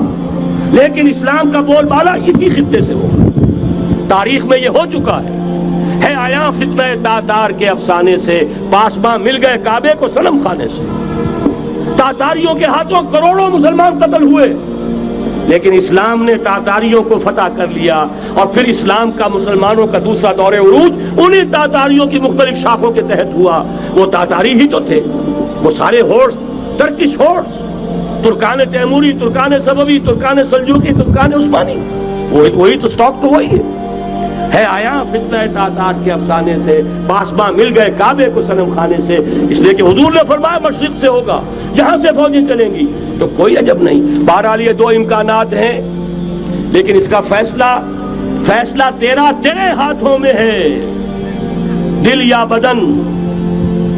لیکن اسلام کا بول بالا اسی خطے سے ہوگا۔ تاریخ میں یہ ہو چکا ہے آیا فتنہ تاتار کے افسانے سے، پاسباں مل گئے کعبے کو صنم خانے سے۔ تاتاریوں کے ہاتھوں کروڑوں مسلمان قتل ہوئے، لیکن اسلام نے تاتاریوں کو فتح کر لیا، اور پھر اسلام کا مسلمانوں کا دوسرا دور عروج انہی تاتاریوں کی مختلف شاخوں کے تحت ہوا۔ وہ تاتاری ہی تو تھے، وہ سارے ہورس، ٹرکش ہورس، ترکان تیموری، ترکان سبوی، ترکان سلجوقی، ترکان عثمانی، وہی تو سٹاک تو وہی ہے آیا فتنہ تاتار کے افسانے سے، پاسباں مل گئے کعبے کو صنم خانے سے، اس لیے کہ حضور نے فرمایا مشرق سے ہوگا، جہاں سے فوجیں چلیں گی، تو کوئی عجب نہیں۔ بہرحال یہ دو امکانات ہیں، لیکن اس کا فیصلہ تیرے ہاتھوں میں ہے، دل یا بدن،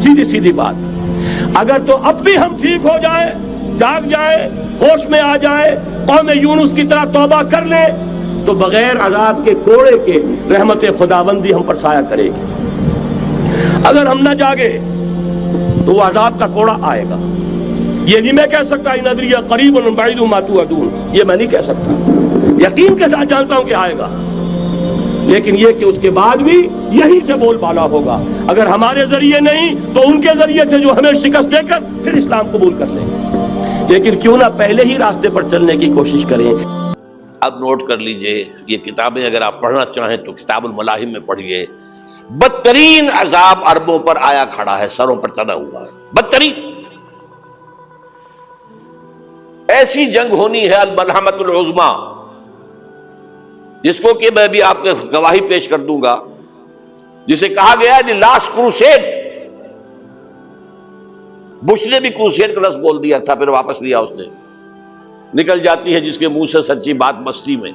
سیدھی سیدھی بات۔ اگر تو اب بھی ہم ٹھیک ہو جائیں، جاگ جائیں، ہوش میں آ جائیں، قوم یونس کی طرح توبہ کر لیں، تو بغیر عذاب کے کوڑے کے رحمت خداوندی ہم پر سایہ کرے گی۔ اگر ہم نہ جاگے تو وہ عذاب کا کوڑا آئے گا۔ یہ نہیں میں کہہ سکتا ان ادری قریب بعید ما توعدون، یہ میں نہیں کہہ سکتا، یقین کے ساتھ جانتا ہوں کہ آئے گا، لیکن یہ کہ اس کے بعد بھی یہی سے بول بالا ہوگا۔ اگر ہمارے ذریعے نہیں تو ان کے ذریعے سے، جو ہمیں شکست دے کر پھر اسلام قبول کر لیں گے، لیکن کیوں نہ پہلے ہی راستے پر چلنے کی کوشش کریں۔ اب نوٹ کر لیجئے، یہ کتابیں اگر آپ پڑھنا چاہیں تو کتاب الملاحم میں پڑھیے۔ بدترین عذاب عربوں پر آیا کھڑا ہے، سروں پر تنا ہوا ہے، بدترین۔ ایسی جنگ ہونی ہے الملحمۃ العظمیٰ، جس کو کہ میں بھی آپ کے گواہی پیش کر دوں گا، جسے کہا گیا ہے دی لاسٹ کروسیڈ۔ بش نے بھی کروسیڈ کا لفظ بول دیا تھا، پھر واپس لیا اس نے۔ نکل جاتی ہے جس کے منہ سے سچی بات مستی میں،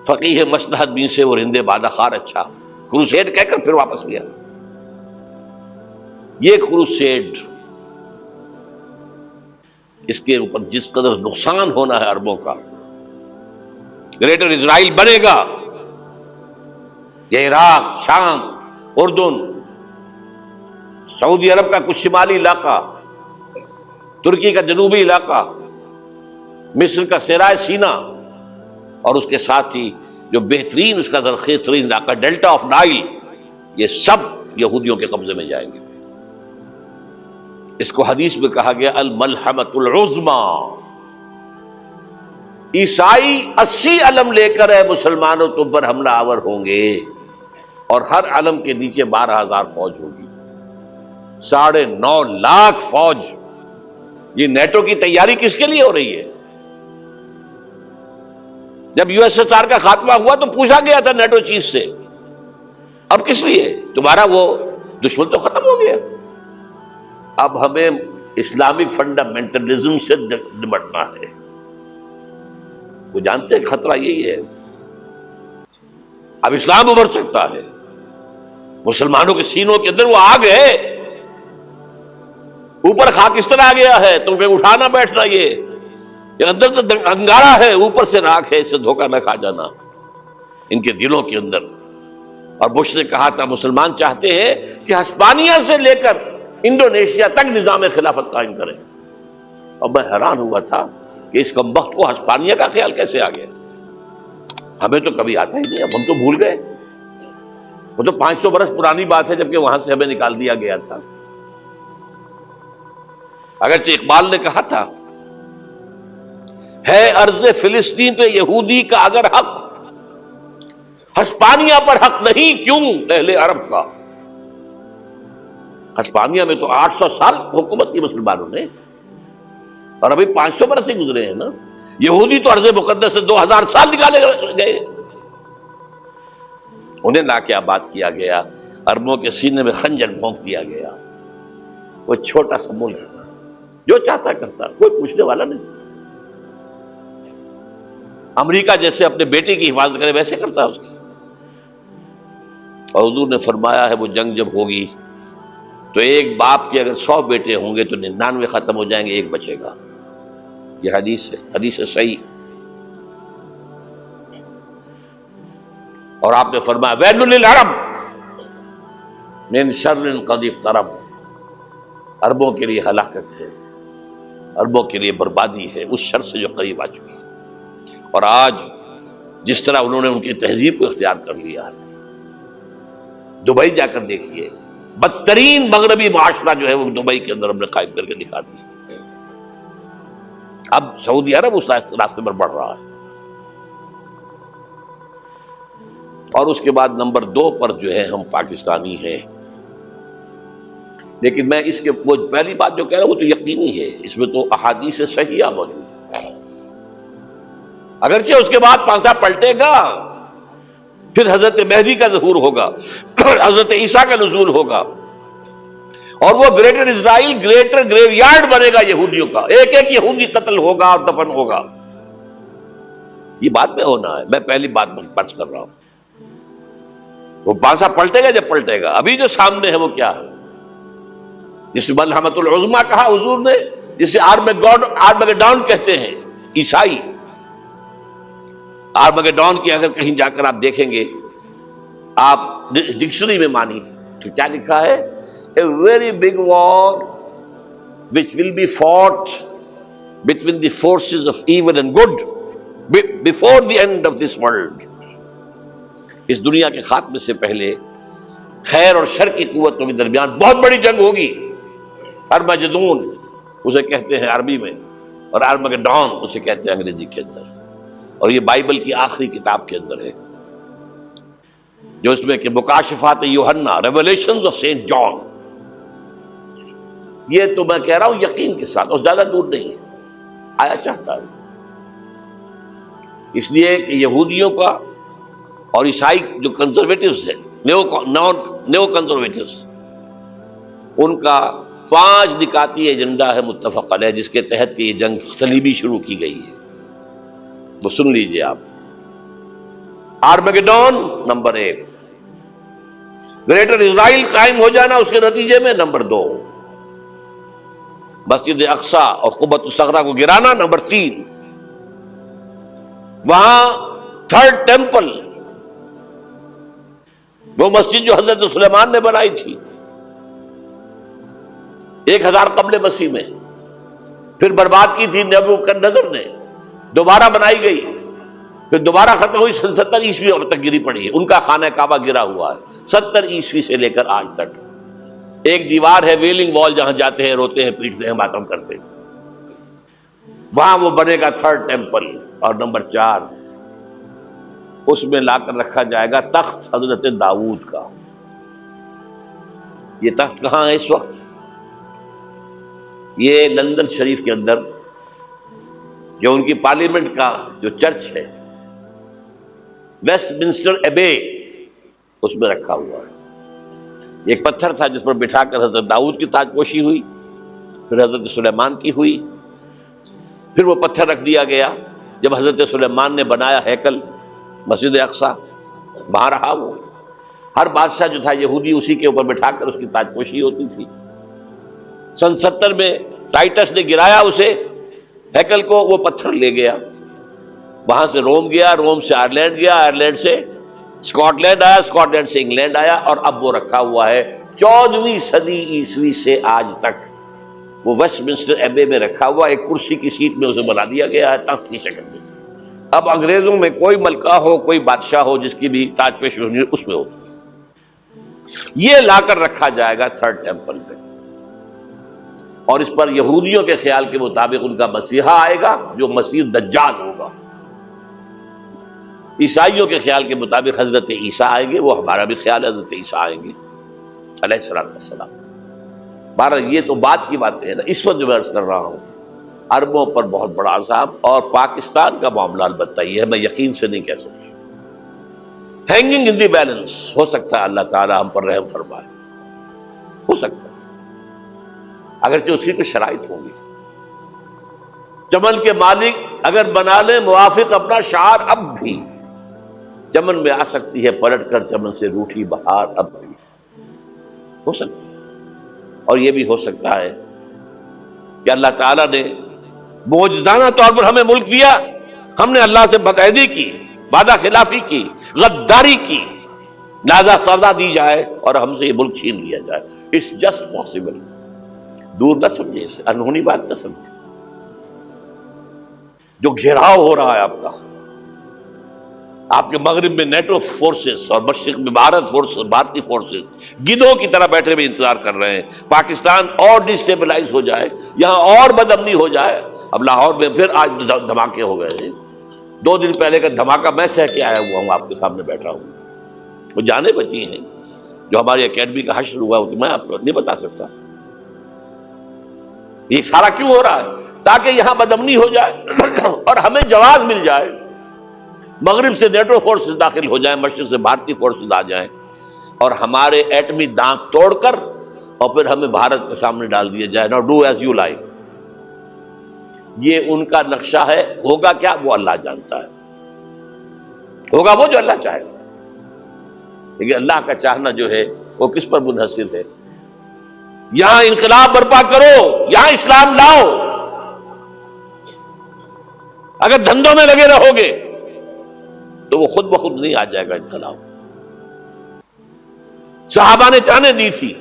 فقیہ مصلحت بین سے وہ رندے بادہ خار اچھا، کروسیڈ کہہ کر پھر واپس لیا۔ یہ کروسیڈ، اس کے اوپر جس قدر نقصان ہونا ہے عربوں کا، گریٹر اسرائیل بنے گا، یہ عراق، شام، اردن، سعودی عرب کا کچھ شمالی علاقہ، ترکی کا جنوبی علاقہ، مصر کا صحرائے سینا، اور اس کے ساتھ ہی جو بہترین اس کا زرخیز ترین علاقہ ڈیلٹا آف نائل، یہ سب یہودیوں کے قبضے میں جائیں گے۔ اس کو حدیث میں کہا گیا الملحمۃ العظمیٰ۔ عیسائی 80 علم لے کر اے مسلمانوں تم پر حملہ آور ہوں گے، اور ہر علم کے نیچے 12,000 فوج ہوگی، 9.5 لاکھ فوج۔ یہ نیٹو کی تیاری کس کے لیے ہو رہی ہے؟ جب یو ایس ایس آر کا خاتمہ ہوا تو پوچھا گیا تھا نیٹو چیف سے، اب کس لیے؟ تمہارا وہ دشمن تو ختم ہو گیا، اب ہمیں اسلامک فنڈامنٹلزم سے نمٹنا ہے۔ وہ جانتے ہیں خطرہ یہی ہے. اب اسلام ابھر سکتا ہے، مسلمانوں کے سینوں کے اندر وہ آگ ہے، اوپر خاکستر آ گیا ہے، تم پہ اٹھانا بیٹھنا، یہ اندر تو انگارہ ہے، اوپر سے راکھ ہے، اس سے دھوکہ نہ کھا جانا ان کے دلوں کے اندر. اور بش نے کہا تھا مسلمان چاہتے ہیں کہ ہسپانیہ سے لے کر انڈونیشیا تک نظام خلافت قائم کریں. اور میں حیران ہوا تھا کہ اس کمبخت کو ہسپانیہ کا خیال کیسے آ گیا. ہمیں تو کبھی آتا ہی نہیں، اب ہم تو بھول گئے. وہ تو 500 برس پرانی بات ہے جبکہ وہاں سے ہمیں نکال دیا گیا تھا. اگرچہ اقبال نے کہا تھا ہے ارض فلسطین پہ یہودی کا اگر حق، ہسپانیہ پر حق نہیں کیوں اہل عرب کا. ہسپانیہ میں تو 800 سال حکومت کی مسلمانوں نے، اور ابھی 500 برس ہی گزرے ہیں نا. یہودی تو ارض مقدس سے 2000 سال نکالے گئے. انہیں لا کے آباد کیا گیا، عربوں کے سینے میں خنجر بھونک دیا گیا. وہ چھوٹا سا ملک جو چاہتا کرتا، کوئی پوچھنے والا نہیں. امریکہ جیسے اپنے بیٹے کی حفاظت کرے ویسے کرتا اس کی. اور حضور نے فرمایا ہے وہ جنگ جب ہوگی تو ایک باپ کے اگر 100 بیٹے ہوں گے تو 99 ختم ہو جائیں گے، ایک بچے گا. یہ حدیث ہے، حدیث ہے صحیح. اور آپ نے فرمایا ویل للعرب من شر قد اقترب. عربوں کے لیے ہلاکت ہے، عربوں کے لیے بربادی ہے اس شر سے جو قریب آ چکی ہے. اور آج جس طرح انہوں نے ان کی تہذیب کو اختیار کر لیا ہے، دبئی جا کر دیکھیے، بدترین مغربی معاشرہ جو ہے وہ دبئی کے اندر ہم نے قائم کر کے دکھا دیا. اب سعودی عرب اس راستے پر بڑھ رہا ہے. اور اس کے بعد نمبر 2 پر جو ہے ہم پاکستانی ہیں. لیکن میں اس کے وہ پہلی بات جو کہہ رہا ہوں وہ تو یقینی ہے، اس میں تو احادیث صحیحہ موجود ہے. اگرچہ اس کے بعد پانسا پلٹے گا، پھر حضرت مہدی کا ظہور ہوگا، حضرت عیسیٰ کا نزول ہوگا، اور وہ گریٹر اسرائیل گریٹر گریو یارڈ بنے گا یہودیوں کا. ایک ایک یہودی قتل ہوگا اور دفن ہوگا. یہ بات میں ہونا ہے، میں پہلی بات پرچ کر رہا ہوں. وہ پانسا پلٹے گا جب پلٹے گا. ابھی جو سامنے ہے وہ کیا ہے؟ جس ملحمۃ العظمیٰ کہا حضور نے، جسے آرمگیڈون کہتے ہیں عیسائی. آرمگیڈون کی اگر کہیں جا کر آپ دیکھیں گے، آپ ڈکشنری میں مانی تو کیا لکھا ہے؟ A very big war which will be fought between the forces of evil and good before the end of this world. اس دنیا کے خاتمے سے پہلے خیر اور شر کی قوتوں کے درمیان بہت بڑی جنگ ہوگی. ارمجدون اسے کہتے ہیں عربی میں، اور آرمگیڈون اسے کہتے ہیں انگریزی کے اندر. اور یہ بائبل کی آخری کتاب کے اندر ہے، جو اس میں کہ مکاشفات یوحنا، ریولیشنز آف سینٹ جان. یہ تو میں کہہ رہا ہوں یقین کے ساتھ، اور زیادہ دور نہیں ہے، آیا چاہتا ہے. اس لیے کہ یہودیوں کا اور عیسائی جو کنزرویٹوز ہیں، نیو کنزرویٹوز، ان کا 5 نکاتی ایجنڈا ہے متفق علیہ، جس کے تحت کہ یہ جنگ صلیبی شروع کی گئی ہے. وہ سن لیجئے آپ. آرمگیڈون نمبر 1، گریٹر اسرائیل قائم ہو جانا اس کے نتیجے میں نمبر 2، مسجد اقصی اور قبۃ الصغریٰ کو گرانا نمبر 3، وہاں 3rd ٹیمپل، وہ مسجد جو حضرت سلیمان نے بنائی تھی 1000 قبل مسیح میں، پھر برباد کی تھی نبوکدنضر نے، دوبارہ بنائی گئی، پھر دوبارہ ختم ہوئی 70 عیسوی تک گری پڑی ہے. ان کا خانہ کعبہ گرا ہوا ہے 70 عیسوی سے لے کر آج تک. ایک دیوار ہے ویلنگ وال، جہاں جاتے ہیں، روتے ہیں، پیٹتے ہیں، ماتم کرتے ہیں. وہاں وہ بنے گا 3rd ٹیمپل. اور نمبر 4، اس میں لا کر رکھا جائے گا تخت حضرت داؤد کا. یہ تخت کہاں ہے اس وقت؟ یہ لندن شریف کے اندر جو ان کی پارلیمنٹ کا جو چرچ ہے، ویسٹ منسٹر ایبے، اس میں رکھا ہوا ہے. ایک پتھر تھا جس پر بٹھا کر حضرت داؤد کی تاج پوشی ہوئی، پھر حضرت سلیمان کی ہوئی، پھر وہ پتھر رکھ دیا گیا جب حضرت سلیمان نے بنایا ہیکل مسجد اقصیٰ، وہاں رہا وہ. ہر بادشاہ جو تھا یہودی اسی کے اوپر بٹھا کر اس کی تاج پوشی ہوتی تھی. سن 70 میں ٹائٹس نے گرایا اسے ہیکل کو، وہ پتھر لے گیا، وہاں سے روم گیا، روم سے آئرلینڈ گیا، آئرلینڈ سے اسکاٹ لینڈ آیا، اسکاٹ لینڈ سے انگلینڈ آیا، اور اب وہ رکھا ہوا ہے 14ویں صدی عیسوی سے آج تک. وہ ویسٹ منسٹر ایبے میں رکھا ہوا، ایک کرسی کی سیٹ میں اسے بنا دیا گیا ہے تخت کی شکل میں. اب انگریزوں میں کوئی ملکہ ہو، کوئی بادشاہ ہو جس کی بھی تاج پوشی ہونی اس میں ہوتی ہے. یہ لا کر رکھا جائے گا تھرڈ ٹیمپل میں، اور اس پر یہودیوں کے خیال کے مطابق ان کا مسیحا آئے گا جو مسیح دجال ہوگا. عیسائیوں کے خیال کے مطابق حضرت عیسیٰ آئیں گے، وہ ہمارا بھی خیال ہے حضرت عیسیٰ آئیں گے علیہ السلام. بہرحال یہ تو بات کی باتیں ہیں نا. اس وقت جو میں عرض کر رہا ہوں عربوں پر بہت بڑا عذاب، اور پاکستان کا معاملہ البتہ یہ ہے، میں یقین سے نہیں کہہ سکتا. ہینگنگ ان دی بیلنس، ہو سکتا ہے اللہ تعالی ہم پر رحم فرمائے، ہو سکتا ہے، اگرچہ اس کی کچھ شرائط ہوں گی. چمن کے مالک اگر بنا لیں موافق اپنا شعار، اب بھی چمن میں آ سکتی ہے پلٹ کر چمن سے روٹھی بہار، اب بھی ہو سکتی ہے. اور یہ بھی ہو سکتا ہے کہ اللہ تعالیٰ نے معجزانہ طور پر ہمیں ملک دیا، ہم نے اللہ سے بدعہدی کی، وعدہ خلافی کی، غداری کی، لہذا سزا دی جائے اور ہم سے یہ ملک چھین لیا جائے. It's just possible. دور نہ سمجھے اسے، انہونی بات نہ سمجھے. جو گھیراؤ ہو رہا ہے آپ کے مغرب میں نیٹو فورسز اور مشرق میں بھارتی فورسز گدھوں کی طرح بیٹھے ہوئے انتظار کر رہے ہیں پاکستان اور ڈسٹیبلائز ہو جائے، یہاں اور بدامنی ہو جائے. اب لاہور میں پھر آج دھماکے ہو گئے ہیں. 2 دن پہلے کا دھماکہ میں سہ کے آیا ہوا ہوں، آپ کے سامنے بیٹھا ہوں. وہ جانیں بچی ہیں جو ہماری اکیڈمی کا حشر ہوا، میں آپ کو نہیں بتا سکتا. یہ سارا کیوں ہو رہا ہے؟ تاکہ یہاں بدامنی ہو جائے اور ہمیں جواز مل جائے. مغرب سے نیٹو فورسز داخل ہو جائیں، مشرق سے بھارتی فورسز آ جائیں اور ہمارے ایٹمی دانت توڑ کر اور پھر ہمیں بھارت کے سامنے ڈال دیا جائے. نو ڈو ایز یو لائک. یہ ان کا نقشہ ہے. ہوگا کیا وہ اللہ جانتا ہے، ہوگا وہ جو اللہ چاہے. لیکن اللہ کا چاہنا جو ہے وہ کس پر منحصر ہے؟ یہاں انقلاب برپا کرو، یہاں اسلام لاؤ. اگر دھندوں میں لگے رہو گے تو وہ خود بخود نہیں آ جائے گا انقلاب. صحابہ نے جانیں دی تھی،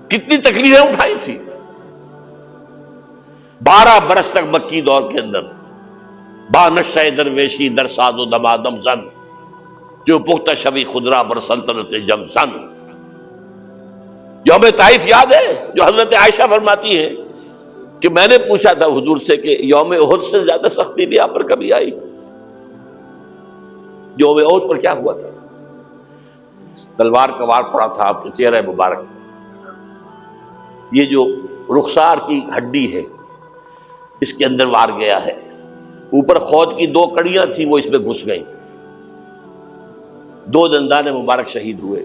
کتنی تکلیفیں اٹھائی تھی. 12 برس تک مکی دور کے اندر با نشہ درویشی در ساز و دمادم زن، جو پختہ شبی خدرا بر سلطنت جم سن. یوم طائف یاد ہے جو حضرت عائشہ فرماتی ہے کہ میں نے پوچھا تھا حضور سے کہ یوم احد سے زیادہ سختی بھی آپ پر کبھی آئی؟ یوم احد پر کیا ہوا تھا؟ تلوار کا وار پڑا تھا آپ کے چہرہ مبارک. یہ جو رخسار کی ہڈی ہے اس کے اندر وار گیا ہے. اوپر خود کی 2 کڑیاں تھیں، وہ اس میں گھس گئیں. 2 دندان مبارک شہید ہوئے.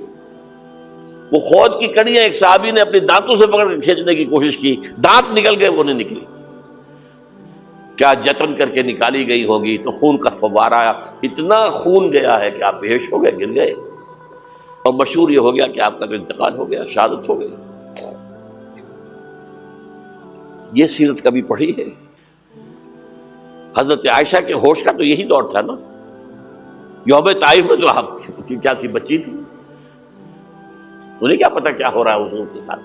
وہ خود کی کڑیاں ایک صحابی نے اپنے دانتوں سے پکڑ کر کھینچنے کی کوشش کی، دانت نکل گئے، وہ نہیں نکلی. کیا جتن کر کے نکالی گئی ہوگی تو خون کا فوارہ آیا. اتنا خون گیا ہے کہ آپ بے ہوش ہو گئے، گر گئے. اور مشہور یہ ہو گیا کہ آپ کا تو انتقال ہو گیا، شہادت ہو گئی. یہ سیرت کبھی پڑھی ہے؟ حضرت عائشہ کے ہوش کا تو یہی دور تھا نا. یوم طائف میں جو آپ کی کیا تھی، بچی تھی، انہیں کیا پتا کیا ہو رہا ہے حضور کے ساتھ.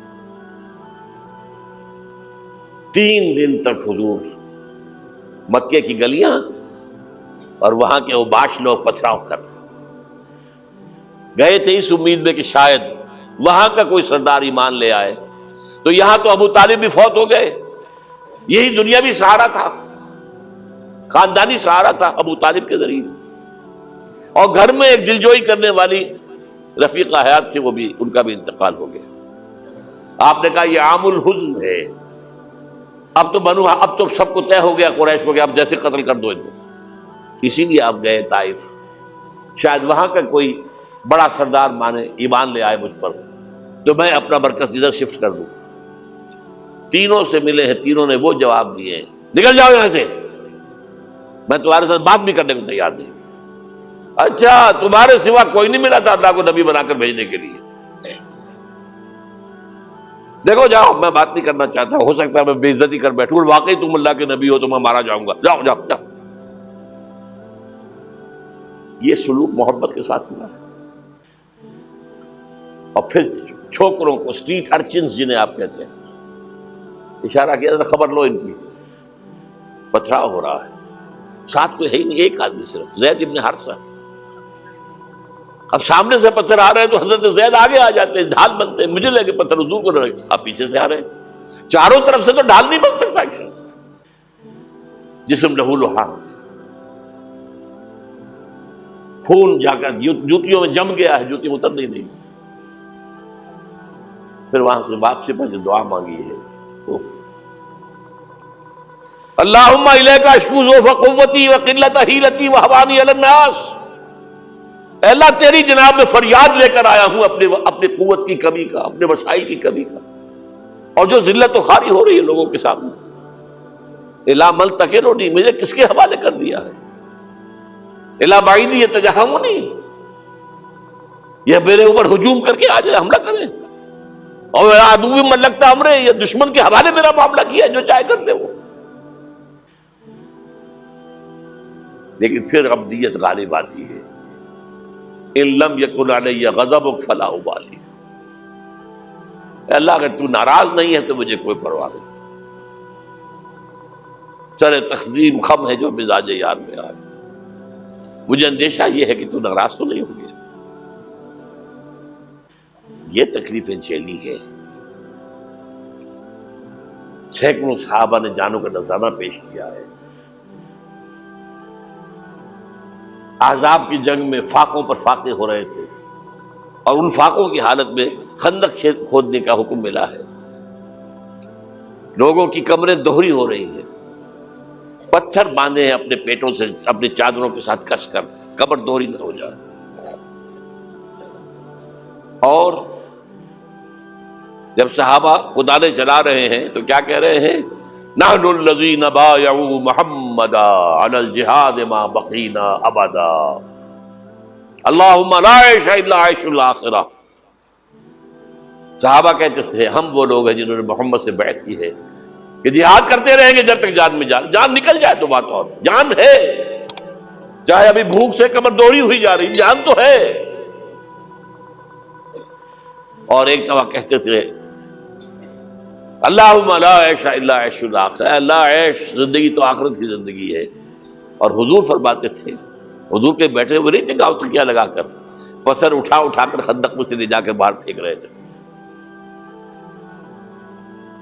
3 دن تک حضور مکے کی گلیاں اور وہاں کے اوباش لوگ پتھراؤ کر گئے تھے اس امید میں کہ شاید وہاں کا کوئی سردار ایمان لے آئے. تو یہاں تو ابو طالب بھی فوت ہو گئے. یہی دنیاوی سہارا تھا، خاندانی سہارا تھا ابو طالب کے ذریعے. اور گھر میں ایک دلجوئی کرنے والی رفیقہ حیات تھی، وہ بھی، ان کا بھی انتقال ہو گیا. آپ نے کہا یہ عام الحزن ہے. اب تو سب کو طے ہو گیا قریش کو کہ اب جیسے قتل کر دو ان کو. اسی لیے آپ گئے طائف. شاید وہاں کا کوئی بڑا سردار مانے ایمان لے آئے مجھ پر تو میں اپنا مرکز ادھر شفٹ کر دوں. تینوں سے ملے ہیں، تینوں نے وہ جواب دیے ہیں، نکل جاؤ یہاں سے. میں تمہارے ساتھ بات بھی کرنے کو تیار نہیں. اچھا تمہارے سوا کوئی نہیں ملا تھا اللہ کو نبی بنا کر بھیجنے کے لیے؟ دیکھو جاؤ، میں بات نہیں کرنا چاہتا، ہو سکتا ہے میں بے عزتی کر بیٹھوں، اور واقعی تم اللہ کے نبی ہو تو میں مارا جاؤں گا، جاؤ جاؤ جاؤ. یہ سلوک محبت کے ساتھ ہوا ہے. اور پھر چھوکروں کو، اسٹریٹ ارچنز جنہیں آپ کہتے ہیں، اشارہ کیا ذرا خبر لو ان کی، پتھراؤ ہو رہا ہے. ساتھ کوئی ہے ہی نہیں، ایک آدمی صرف، زید ابن حارثہ. اب سامنے سے پتھر آ رہے ہیں تو حضرت زید آگے آ جاتے ہیں، ڈھال بنتے ہیں، مجھے لگے پتھر حضور کو لگے، آپ پیچھے سے آ رہے ہیں. چاروں طرف سے تو ڈھال نہیں بن سکتا ایک شخص، جسم لہو لہان، خون جا کر جوتیوں میں جم گیا ہے، جوتی اتر نہیں. پھر وہاں سے واپسی پر جو دعا مانگی ہے، اوف، اللہم الیک اشکو ضعف قوتی وقلت حیلتی وہوانی علی الناس. اے اللہ تیری جناب میں فریاد لے کر آیا ہوں اپنے قوت کی کمی کا، اپنے وسائل کی کمی کا، اور جو ذلت و خواری ہو رہی ہے لوگوں کے سامنے. الا ملتقنونی، مجھے کس کے حوالے کر دیا ہے؟ الا بعیدی یتجہمونی، یہ میرے اوپر ہجوم کر کے آ جائے، حملہ کرے. اور عدو من لگتا امرے، یہ دشمن کے حوالے میرا معاملہ کیا، جو چاہے کر دے وہ. لیکن پھر عبدیت غالب آتی ہے. ان لم یکن علی غضبک فلا ابالی، اللہ اگر تو ناراض نہیں ہے تو مجھے کوئی پرواہ نہیں. سر تقسیم خم ہے جو مزاج یار میں آئے، مجھے اندیشہ یہ ہے کہ تو ناراض تو نہیں ہوگی. یہ تکلیفیں جھیلی ہے. سینکڑوں صحابہ نے جانوں کا نذرانہ پیش کیا ہے. احزاب کی جنگ میں فاقوں پر فاقے ہو رہے تھے، اور ان فاقوں کی حالت میں خندق کھودنے کا حکم ملا ہے. لوگوں کی کمریں دوہری ہو رہی ہیں، پتھر باندھے ہیں اپنے پیٹوں سے، اپنے چادروں کے ساتھ کس کر قبر دوہری نہ ہو جائے. اور جب صحابہ کدالیں چلا رہے ہیں تو کیا کہہ رہے ہیں؟ نحن الذین بایعوا محمدا علی الجہاد ما بقینا ابدا، اللہم لا عیش الا عیش الاخرہ. صحابہ کہتے تھے ہم وہ لوگ ہیں جنہوں نے محمد سے بیعت کی ہے کہ جہاد کرتے رہیں گے جب تک جان میں جان نکل جائے تو بات اور، جان ہے، چاہے ابھی بھوک سے کمر دوڑی ہوئی جا رہی، جان تو ہے. اور ایک دفعہ کہتے تھے اللہم لا عیش الا عیش الاخرہ، اللہ عیش زندگی تو آخرت کی زندگی ہے. اور حضور فرماتے تھے، حضور کے بیٹھے ہوئے نہیں تھے گاؤں تکیہ لگا کر، پتھر اٹھا کر خندق میں سے لے جا کر باہر پھینک رہے تھے.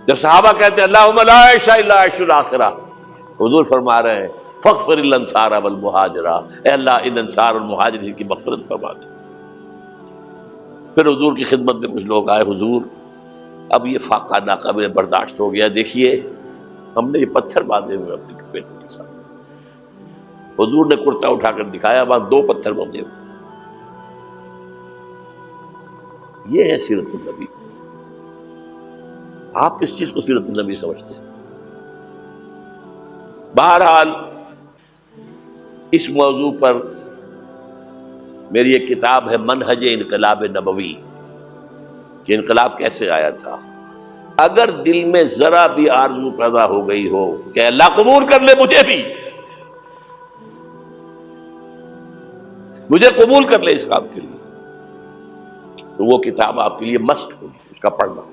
جب صحابہ کہتے ہیں اللہم لا عیش الا عیش الاخرہ، حضور فرما رہے ہیں فاغفر للانصار والمہاجرہ، اے اللہ ان انصار اور مہاجرین کی مغفرت فرما دے. پھر حضور کی خدمت میں کچھ لوگ آئے، حضور اب یہ فاقہ ناقابل برداشت ہو گیا، دیکھیے ہم نے یہ پتھر باندھے ہوئے اپنے پیٹوں کے ساتھ. حضور نے کرتا اٹھا کر دکھایا، وہاں 2 پتھر باندھے ہوئے. یہ ہے سیرت النبی. آپ کس چیز کو سیرت النبی سمجھتے ہیں؟ بہرحال اس موضوع پر میری ایک کتاب ہے منہج انقلاب نبوی، کہ انقلاب کیسے آیا تھا. اگر دل میں ذرا بھی آرزو پیدا ہو گئی ہو کہ اللہ قبول کر لے مجھے قبول کر لے اس کام کے لیے، تو وہ کتاب آپ کے لیے مسٹ ہوگی، اس کا پڑھنا.